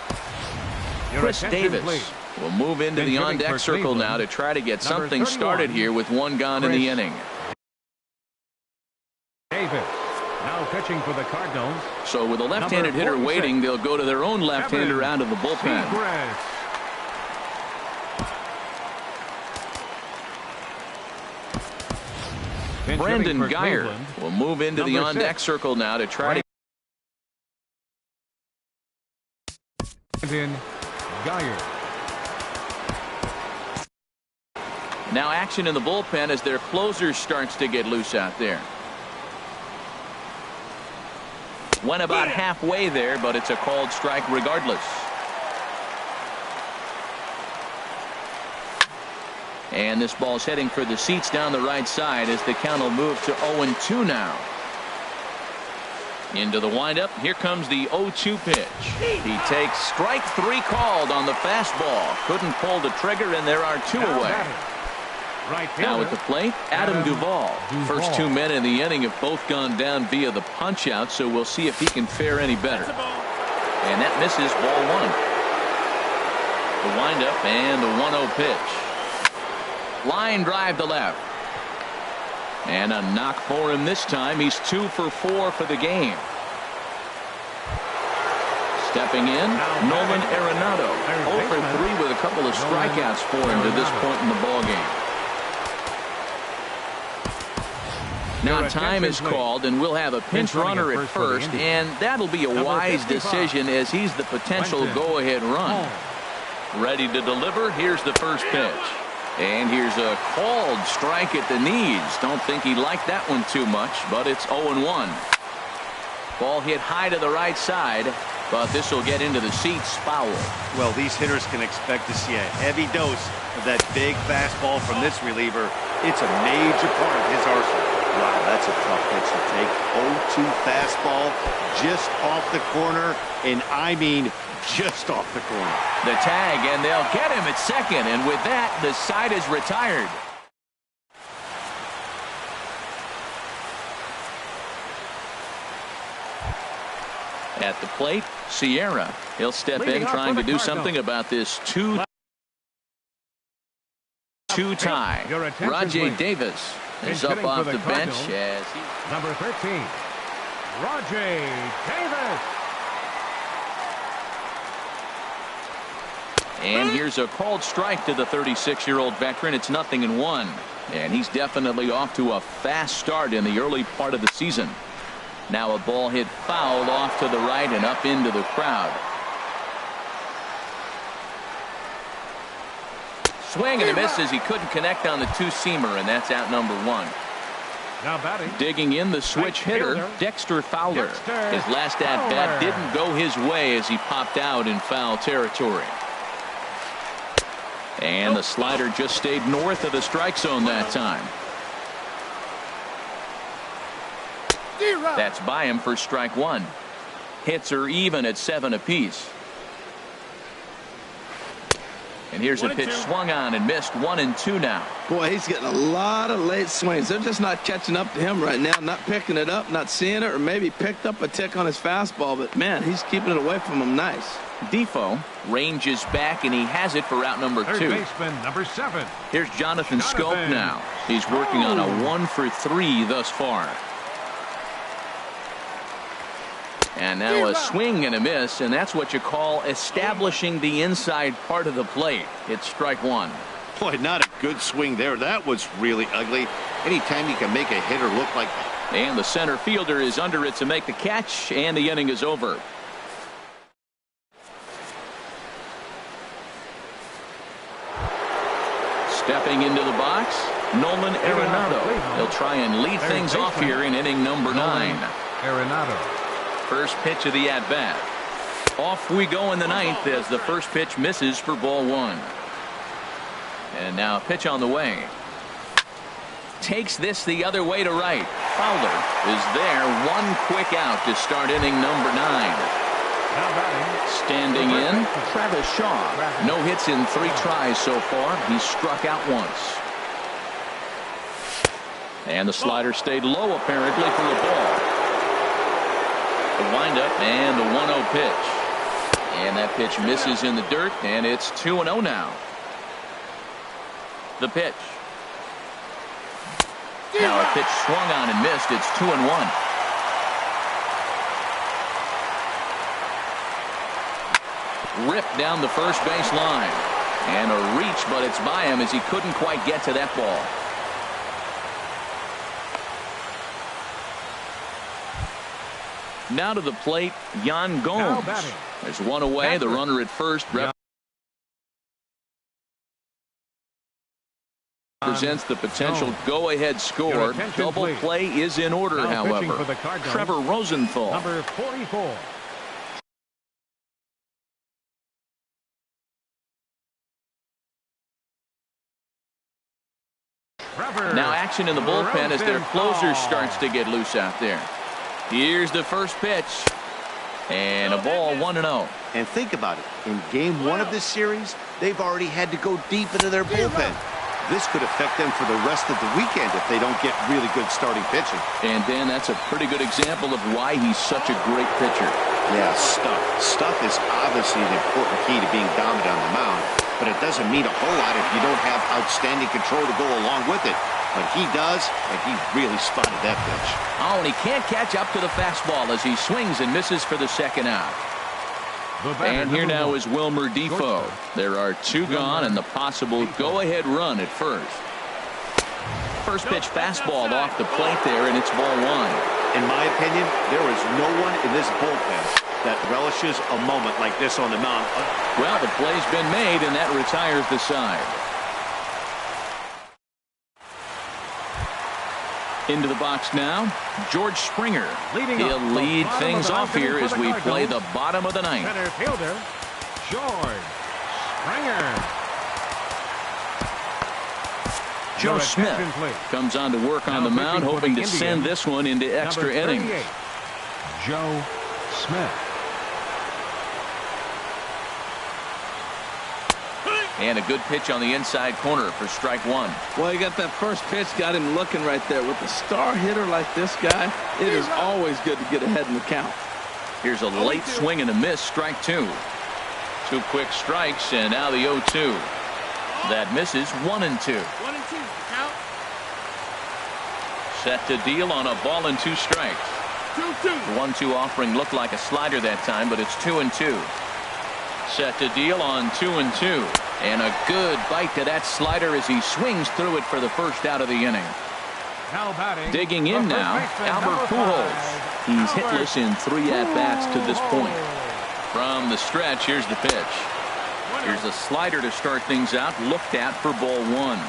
[SPEAKER 1] Chris Davis will move into the on-deck circle now to try to get something started here with one gone in the inning.
[SPEAKER 2] Davis now pitching for the Cardinals.
[SPEAKER 1] So with a left-handed hitter waiting, they'll go to their own left-hander out of the bullpen. Brandon Geyer will move into the on-deck circle now to try to.
[SPEAKER 2] Brandon Geyer.
[SPEAKER 1] Now action in the bullpen as their closer starts to get loose out there. Went about halfway there, but it's a called strike regardless. And this ball's heading for the seats down the right side as the count will move to 0-2 now. Into the windup. Here comes the 0-2 pitch. He takes strike three called on the fastball. Couldn't pull the trigger, and there are two away. Now at the plate, Adam Duvall. First two men in the inning have both gone down via the punch out, so we'll see if he can fare any better. And that misses, ball one. The windup and the 1-0 pitch. Line drive to left. And a knock for him this time. He's 2 for 4 for the game. Stepping in, Nolan Arenado. 0 for 3 with a couple of strikeouts for him to this point in the ballgame. Now time is called, and we'll have a pinch runner at first, and that'll be a wise decision as he's the potential go-ahead run. Ready to deliver. Here's the first pitch. And here's a called strike at the knees. Don't think he liked that one too much, but it's 0-1. Ball hit high to the right side, but this will get into the seats foul.
[SPEAKER 4] Well, these hitters can expect to see a heavy dose of that big fastball from this reliever. It's a major part of his arsenal. Wow, that's a tough pitch to take. 0-2 fastball just off the corner, and I mean just off the corner.
[SPEAKER 1] The tag, and they'll get him at second, and with that, the side is retired. At the plate, Sierra. He'll step in trying to do something about this 2-2 tie. Rajay Davis is up off the bench as he...
[SPEAKER 2] Number 13, Rajay Davis.
[SPEAKER 1] And here's a called strike to the 36-year-old veteran. It's 0-1. And he's definitely off to a fast start in the early part of the season. Now a ball hit foul off to the right and up into the crowd. Swing and a miss as he couldn't connect on the two-seamer, and that's out number one.
[SPEAKER 2] Now batting.
[SPEAKER 1] Digging in the switch hitter, Dexter Fowler. His last at-bat didn't go his way as he popped out in foul territory. And the slider just stayed north of the strike zone that time. That's by him for strike one. Hits are even at 7 apiece. And here's a pitch swung on and missed. 1-2 now.
[SPEAKER 3] Boy, he's getting a lot of late swings. They're just not catching up to him right now. Not picking it up, not seeing it, or maybe picked up a tick on his fastball. But, man, he's keeping it away from him nice.
[SPEAKER 1] Defoe ranges back, and he has it for out number 2.
[SPEAKER 2] Third baseman, number 7.
[SPEAKER 1] Here's Jonathan Scope now. He's working on a 1 for 3 thus far. And now a swing and a miss, and that's what you call establishing the inside part of the plate. It's strike one.
[SPEAKER 4] Boy, not a good swing there. That was really ugly. Anytime you can make a hitter look like that.
[SPEAKER 1] And the center fielder is under it to make the catch, and the inning is over. Stepping into the box, Nolan Arenado. He'll try and lead things off here in inning number 9.
[SPEAKER 2] Arenado.
[SPEAKER 1] First pitch of the at-bat. Off we go in the 9th as the first pitch misses for ball 1. And now a pitch on the way. Takes this the other way to right. Fowler is there. One quick out to start inning number 9. Standing in, Travis Shaw. No hits in 3 tries so far. He's struck out once. And the slider stayed low apparently for the ball. The windup and the 1-0 pitch. And that pitch misses in the dirt, and it's 2-0 now. The pitch. Now a pitch swung on and missed. It's 2-1. Ripped down the first base line. And a reach, but it's by him as he couldn't quite get to that ball. Now to the plate, Yan Gomes. There's one away. The runner at first represents the potential go-ahead score. Double play is in order, however. Trevor Rosenthal.
[SPEAKER 2] Number 44.
[SPEAKER 1] Now action in the bullpen as their closer starts to get loose out there. Here's the first pitch. And a ball, 1-0.
[SPEAKER 4] And think about it. In game 1 of this series, they've already had to go deep into their bullpen. This could affect them for the rest of the weekend if they don't get really good starting pitching.
[SPEAKER 1] And Dan, that's a pretty good example of why he's such a great pitcher.
[SPEAKER 4] Yeah, stuff. Stuff is obviously an important key to being dominant on the mound, but it doesn't mean a whole lot if you don't have outstanding control to go along with it. But he does, and he really spotted that pitch.
[SPEAKER 1] Oh, and he can't catch up to the fastball as he swings and misses for the second out. And here now is Wilmer Defoe. There are 2 gone and the possible go-ahead run at first. First pitch fastball off the plate there, and it's ball 1.
[SPEAKER 4] In my opinion, there is no one in this bullpen that relishes a moment like this on the mound.
[SPEAKER 1] Well, the play's been made, and that retires the side. Into the box now, George Springer. He'll lead things off here as we play the bottom of the 9th.
[SPEAKER 2] Center fielder, George Springer.
[SPEAKER 1] Joe Smith comes on to work on the mound, hoping to send this one into extra innings.
[SPEAKER 2] Joe Smith.
[SPEAKER 1] And a good pitch on the inside corner for strike 1.
[SPEAKER 3] Well, you got that first pitch, got him looking right there. With a star hitter like this guy, it is always good to get ahead in the count.
[SPEAKER 1] Here's a late swing and a miss, strike 2. 2 quick strikes, and now the 0-2. That misses, 1-2.
[SPEAKER 5] 1-2, count.
[SPEAKER 1] Set to deal on a ball and 2 strikes.
[SPEAKER 5] 2-2.
[SPEAKER 1] The 1-2 offering looked like a slider that time, but it's 2-2. Set to deal on 2-2. And a good bite to that slider as he swings through it for the first out of the inning.
[SPEAKER 2] Now batting.
[SPEAKER 1] Digging in now, Albert Pujols. He's hitless in 3 at-bats to this point. From the stretch, here's the pitch. Here's a slider to start things out, looked at for ball 1.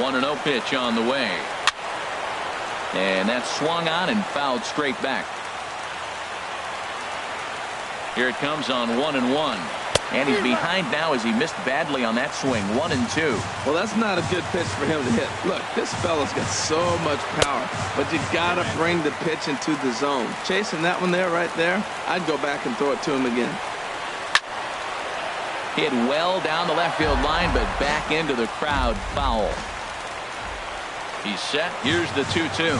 [SPEAKER 1] 1-0 pitch on the way. And that swung on and fouled straight back. Here it comes on 1-1. And he's behind now as he missed badly on that swing. 1-2.
[SPEAKER 3] Well, that's not a good pitch for him to hit. Look, this fella's got so much power, but you got to bring the pitch into the zone. Chasing that one there, right there, I'd go back and throw it to him again.
[SPEAKER 1] Hit well down the left field line, but back into the crowd, foul. He's set. Here's the 2-2.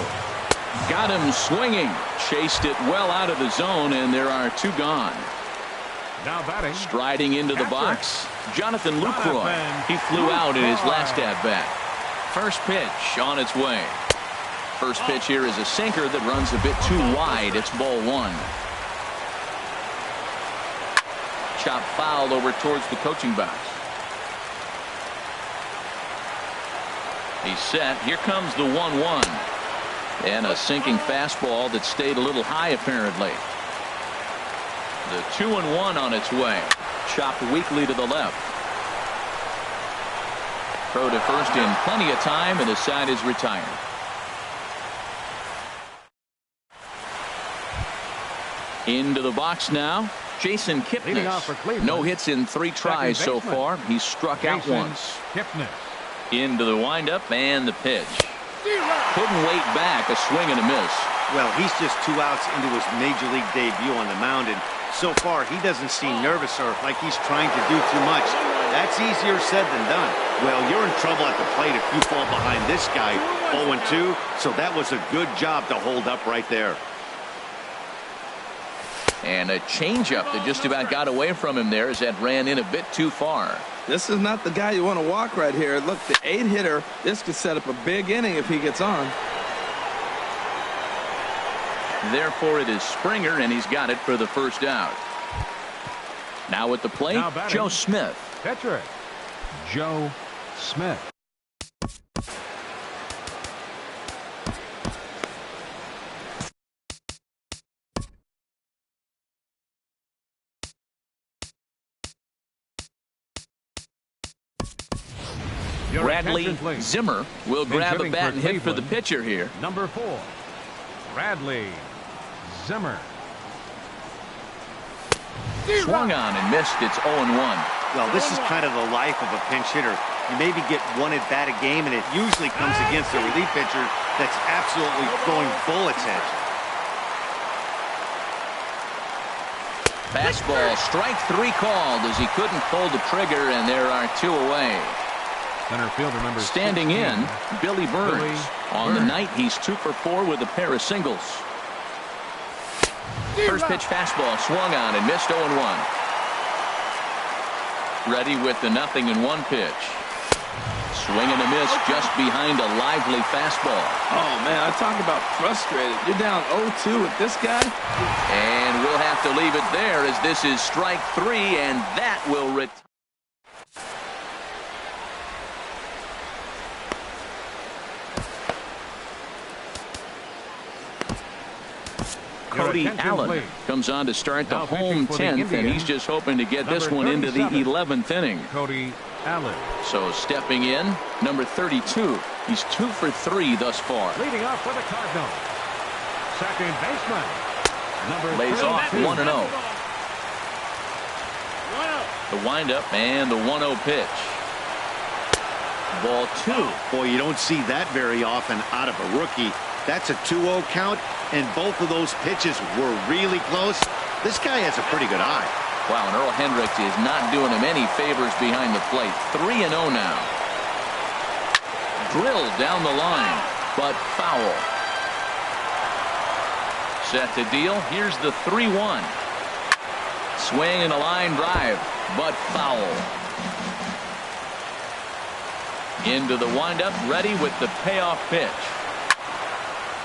[SPEAKER 1] Got him swinging. Chased it well out of the zone, and there are 2 gone.
[SPEAKER 2] Now batting.
[SPEAKER 1] Striding into the box, Jonathan Lucroy. He flew out in his last at-bat. First pitch on its way. First pitch here is a sinker that runs a bit too wide. It's ball 1. Chop foul over towards the coaching box. He's set. Here comes the 1-1. And a sinking fastball that stayed a little high apparently. The 2-1 on its way. Chopped weakly to the left. Throw to first in plenty of time, and the side is retired. Into the box now. Jason Kipnis. No hits in 3 tries so far. He's struck out once. Into the windup and the pitch. Couldn't wait back. A swing and a miss.
[SPEAKER 4] Well, he's just 2 outs into his major league debut on the mound, and so far he doesn't seem nervous or like he's trying to do too much. That's easier said than done. Well, you're in trouble at the plate if you fall behind this guy 0-2, so that was a good job to hold up right there.
[SPEAKER 1] And a changeup that just about got away from him there as that ran in a bit too far.
[SPEAKER 3] This is not the guy you want to walk right here. Look, the 8-hitter, this could set up a big inning if he gets on.
[SPEAKER 1] Therefore, it is Springer, and he's got it for the first out. Now at the plate, Joe Smith.
[SPEAKER 2] Pitcher, Joe Smith.
[SPEAKER 1] Bradley Zimmer will grab a bat and hit for the pitcher here.
[SPEAKER 2] Number 4, Bradley Zimmer.
[SPEAKER 1] Swung on and missed. It's 0-1.
[SPEAKER 4] Well, this is kind of the life of a pinch hitter. You maybe get 1 at bat a game, and it usually comes against a relief pitcher that's absolutely throwing bullets at you.
[SPEAKER 1] Fastball, strike 3 called as he couldn't pull the trigger, and there are 2 away.
[SPEAKER 2] Center fielder number
[SPEAKER 1] standing
[SPEAKER 2] 16,
[SPEAKER 1] in, Billy Burns. On the night, he's 2 for 4 with a pair of singles. First pitch fastball swung on and missed 0-1. Ready with the 0-1 pitch. Swing and a miss just behind a lively fastball.
[SPEAKER 3] Oh, man, I talk about frustrated. You're down 0-2 with this guy.
[SPEAKER 1] And we'll have to leave it there as this is strike 3, and that will retire. Cody Allen comes on to start the home 10th, and he's just hoping to get this one into the 11th inning.
[SPEAKER 2] Cody Allen.
[SPEAKER 1] So stepping in, number 32. He's 2 for 3 thus far.
[SPEAKER 2] Leading off for the Cardinals, second baseman, number
[SPEAKER 1] lays off 1-0. The windup and the 1-0 pitch. Ball 2.
[SPEAKER 4] Boy, you don't see that very often out of a rookie. That's a 2-0 count, and both of those pitches were really close. This guy has a pretty good eye.
[SPEAKER 1] Wow, and Earl Hendricks is not doing him any favors behind the plate. 3-0 now. Drilled down the line, but foul. Set to deal. Here's the 3-1. Swing and a line drive, but foul. Into the windup, ready with the payoff pitch.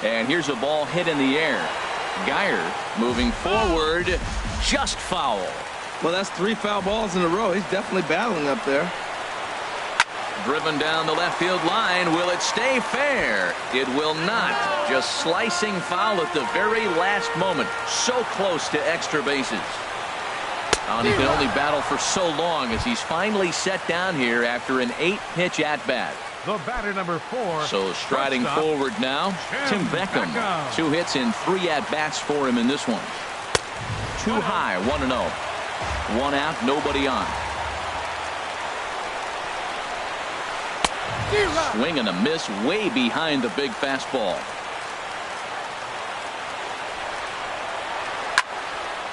[SPEAKER 1] And here's a ball hit in the air. Geyer moving forward, just foul.
[SPEAKER 3] Well, that's 3 foul balls in a row. He's definitely battling up there.
[SPEAKER 1] Driven down the left field line. Will it stay fair? It will not. Just slicing foul at the very last moment. So close to extra bases. And he can only battle for so long as he's finally set down here after an 8-pitch at-bat.
[SPEAKER 2] The batter number 4.
[SPEAKER 1] So striding forward now, Tim Beckham. 2 hits in 3 at-bats for him in this one. Too high, 1-0. 1 out, nobody on. Swing and a miss way behind the big fastball.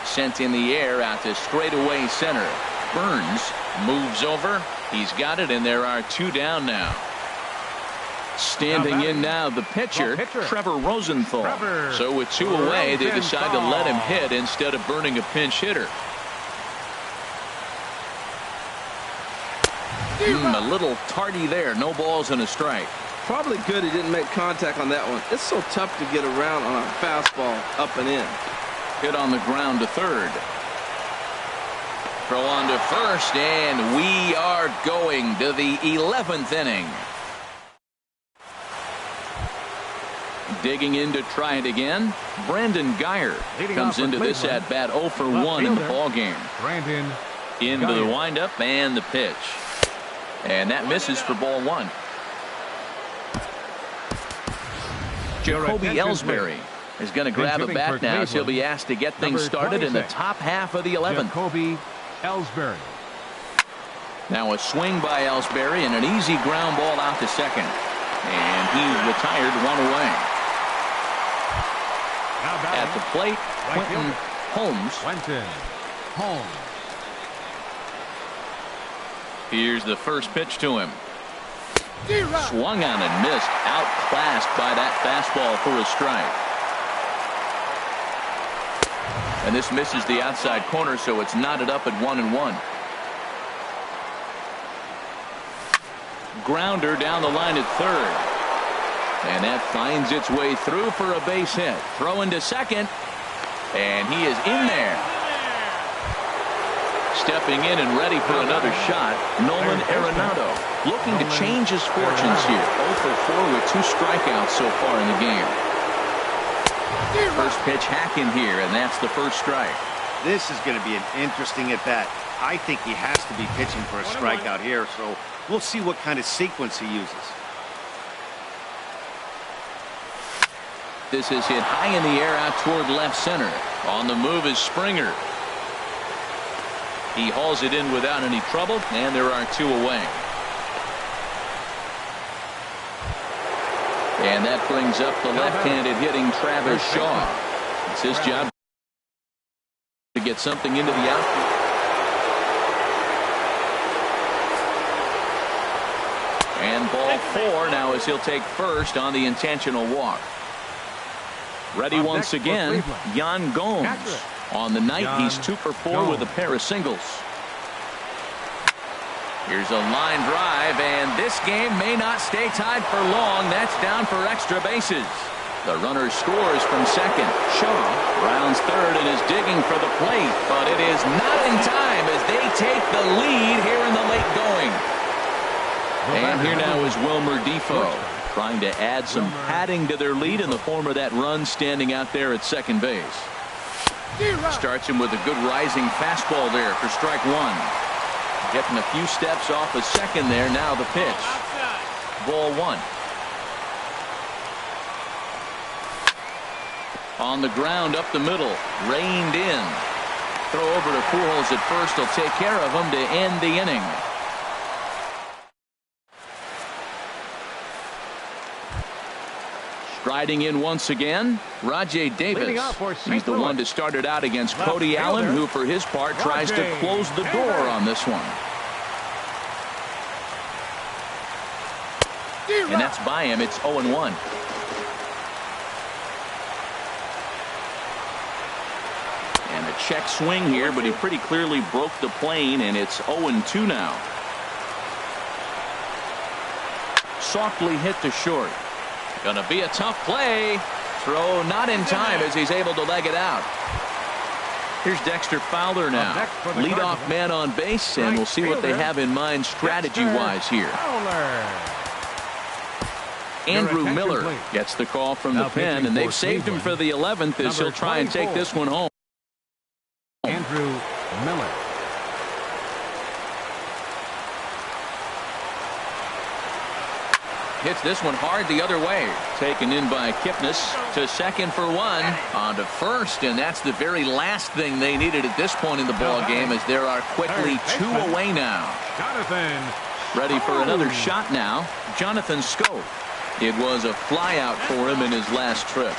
[SPEAKER 1] Sent in the air out to straightaway center. Burns moves over. He's got it, and there are 2 down now. Standing in now, the pitcher, Trevor Rosenthal. So with 2 away, they decide to let him hit instead of burning a pinch hitter. A little tardy there. No balls and a strike.
[SPEAKER 3] Probably good he didn't make contact on that one. It's so tough to get around on a fastball up and in.
[SPEAKER 1] Hit on the ground to third. Throw on to first, and we are going to the 11th inning. Digging in to try it again, Brandon Geyer comes into this at bat 0 for 1 in the ball game.
[SPEAKER 2] Brandon
[SPEAKER 1] into
[SPEAKER 2] Geyer.
[SPEAKER 1] the windup and the pitch, and that misses for ball 1. Jacoby Ellsbury is going to grab a bat now as he'll be asked to get things started in the top half of the 11th.
[SPEAKER 2] Jacoby Ellsbury.
[SPEAKER 1] Now a swing by Ellsbury and an easy ground ball out to second, and he's retired 1 away. At the plate, Quentin Holmes. Here's the first pitch to him. Swung on and missed. Outclassed by that fastball for a strike. And this misses the outside corner, so it's knotted up at 1-1. Grounder down the line at third. And that finds its way through for a base hit. Throwing to second. And he is in there. Stepping in and ready for another shot, Nolan Arenado, looking to change his fortunes here. 0 for 4 with 2 strikeouts so far in the game. First pitch hacking here, and that's the first strike.
[SPEAKER 4] This is going to be an interesting at bat. I think he has to be pitching for a strikeout here, so we'll see what kind of sequence he uses.
[SPEAKER 1] This is hit high in the air out toward left center. On the move is Springer. He hauls it in without any trouble, and there are 2 away. And that brings up the left-handed hitting Travis Shaw. It's his job to get something into the outfield. And ball 4 now as he'll take first on the intentional walk. Ready once again, Yan Gomes. On the night, he's 2 for 4 with a pair of singles. Here's a line drive, and this game may not stay tied for long. That's down for extra bases. The runner scores from second. Shaw rounds third and is digging for the plate, but it is not in time as they take the lead here in the late going. And here now is Wilmer Defoe, trying to add some padding to their lead in the form of that run standing out there at second base. Starts him with a good rising fastball there for strike 1. Getting a few steps off of second there. Now the pitch. Ball 1. On the ground up the middle. Reined in. Throw over to Pujols at first. Will take care of him to end the inning. Striding in once again, Rajay Davis. He's the one to start it out against Cody Allen, who for his part tries to close the door on this one. And that's by him. It's 0-1. And a check swing here, but he pretty clearly broke the plane, and it's 0-2 now. Softly hit to short. Going to be a tough play. Throw not in time as he's able to leg it out. Here's Dexter Fowler now. Leadoff man on base, and we'll see what they have in mind strategy-wise here. Andrew Miller gets the call from the pen, and they've saved him for the 11th as he'll try and take this one home.
[SPEAKER 2] Andrew Miller.
[SPEAKER 1] Hits this one hard the other way. Taken in by Kipnis to second for 1. On to first, and that's the very last thing they needed at this point in the ball game, as there are quickly 2 away now. Ready for another shot now. Jonathan Scope. It was a fly out for him in his last trip.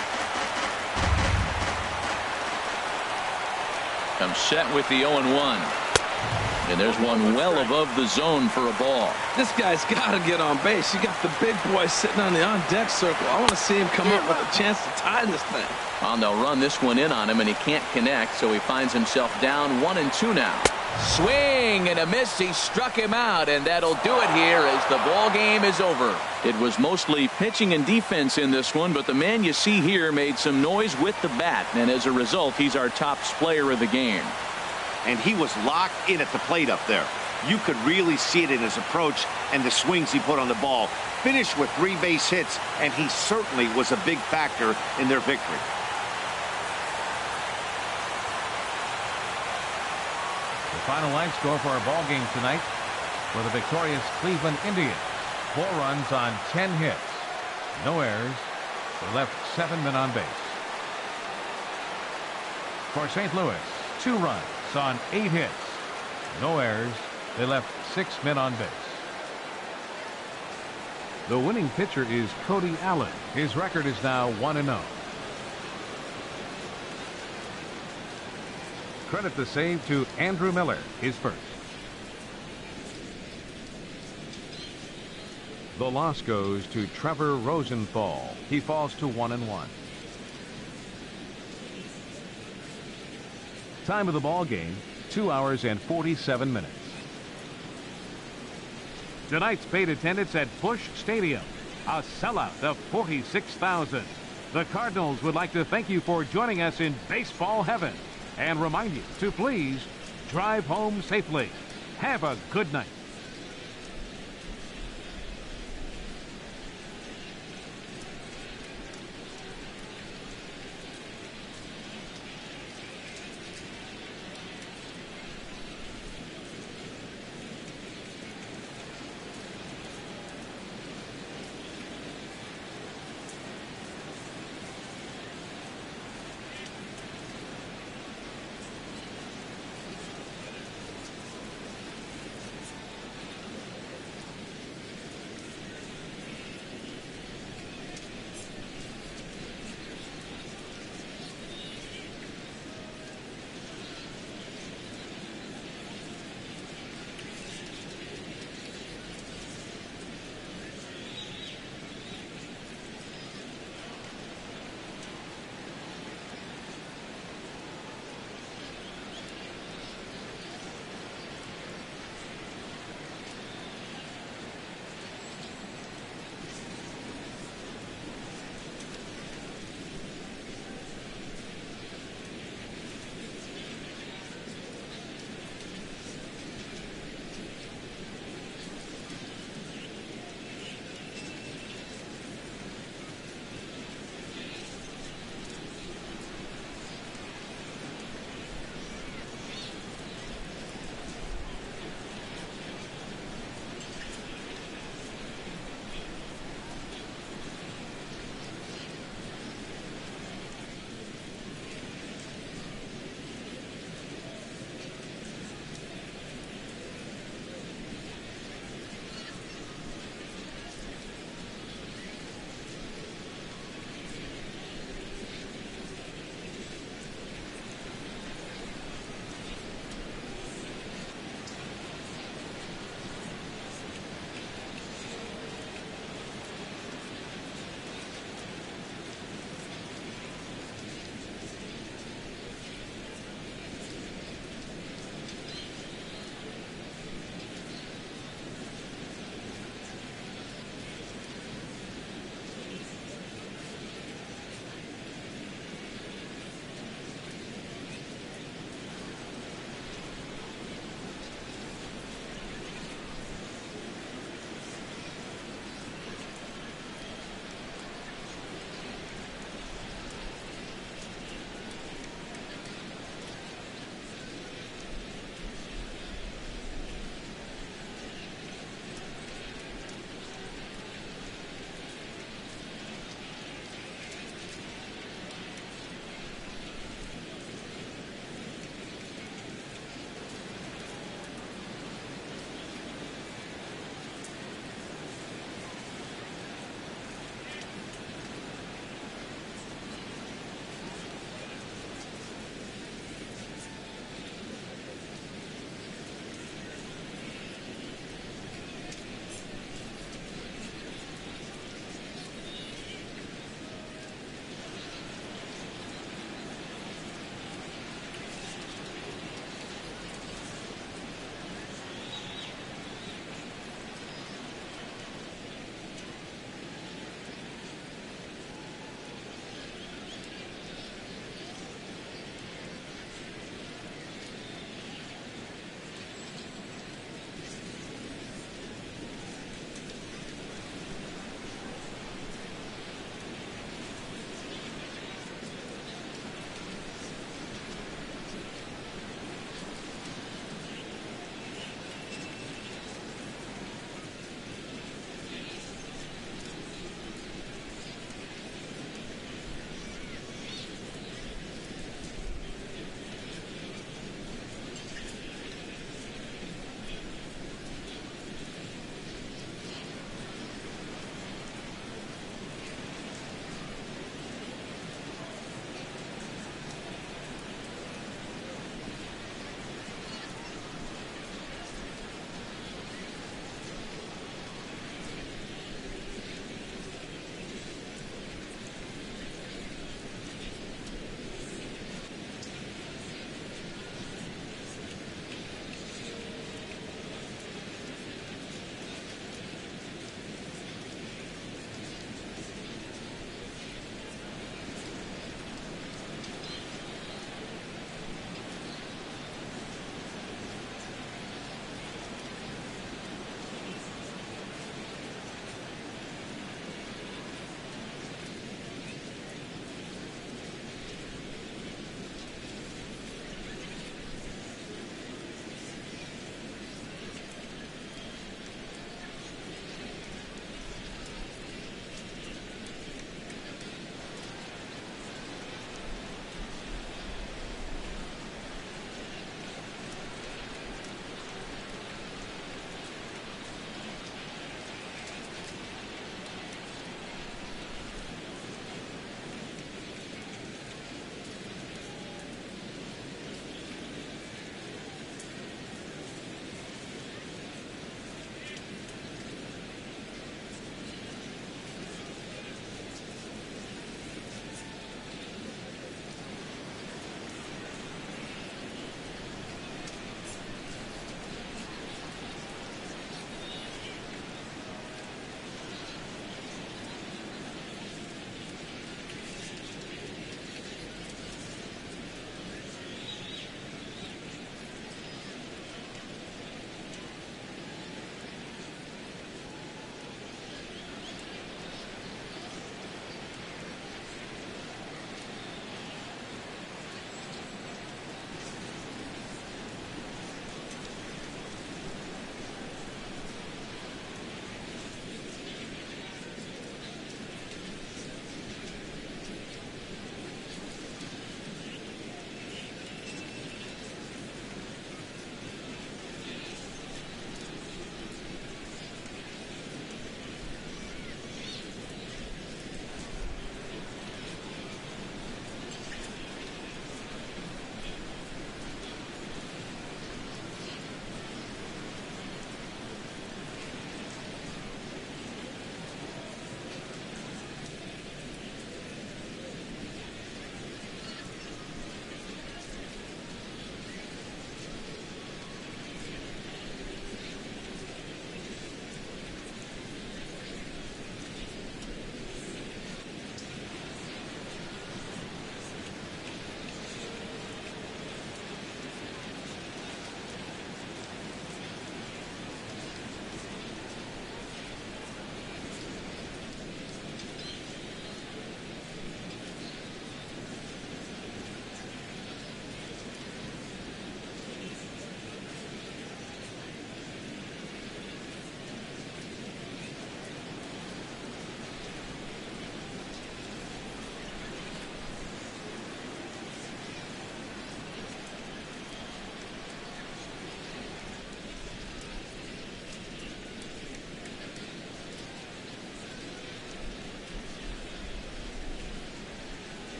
[SPEAKER 1] Comes set with the 0-1. And there's one well above the zone for a ball.
[SPEAKER 3] This guy's got to get on base. You got the big boy sitting on the on-deck circle. I want to see him come up with a chance to tie this thing.
[SPEAKER 1] And they'll run this one in on him, and he can't connect, so he finds himself down 1-2 now. Swing and a miss. He struck him out, and that'll do it here as the ball game is over. It was mostly pitching and defense in this one, but the man you see here made some noise with the bat, and as a result, he's our top player of the game.
[SPEAKER 4] and he was locked in at the plate up there. You could really see it in his approach and the swings he put on the ball. Finished with 3 base hits, and he certainly was a big factor in their victory.
[SPEAKER 2] The final line score for our ball game tonight for the victorious Cleveland Indians. 4 runs on 10 hits. No errors. They left 7 men on base. For St. Louis, 2 runs on 8 hits. No errors. They left 6 men on base. The winning pitcher is Cody Allen. His record is now 1-0. Credit the save to Andrew Miller, his first. The loss goes to Trevor Rosenthal. He falls to 1-1. Time of the ball game, 2 hours and 47 minutes. Tonight's paid attendance at Busch Stadium, a sellout of 46,000. The Cardinals would like to thank you for joining us in baseball heaven and remind you to please drive home safely. Have a good night.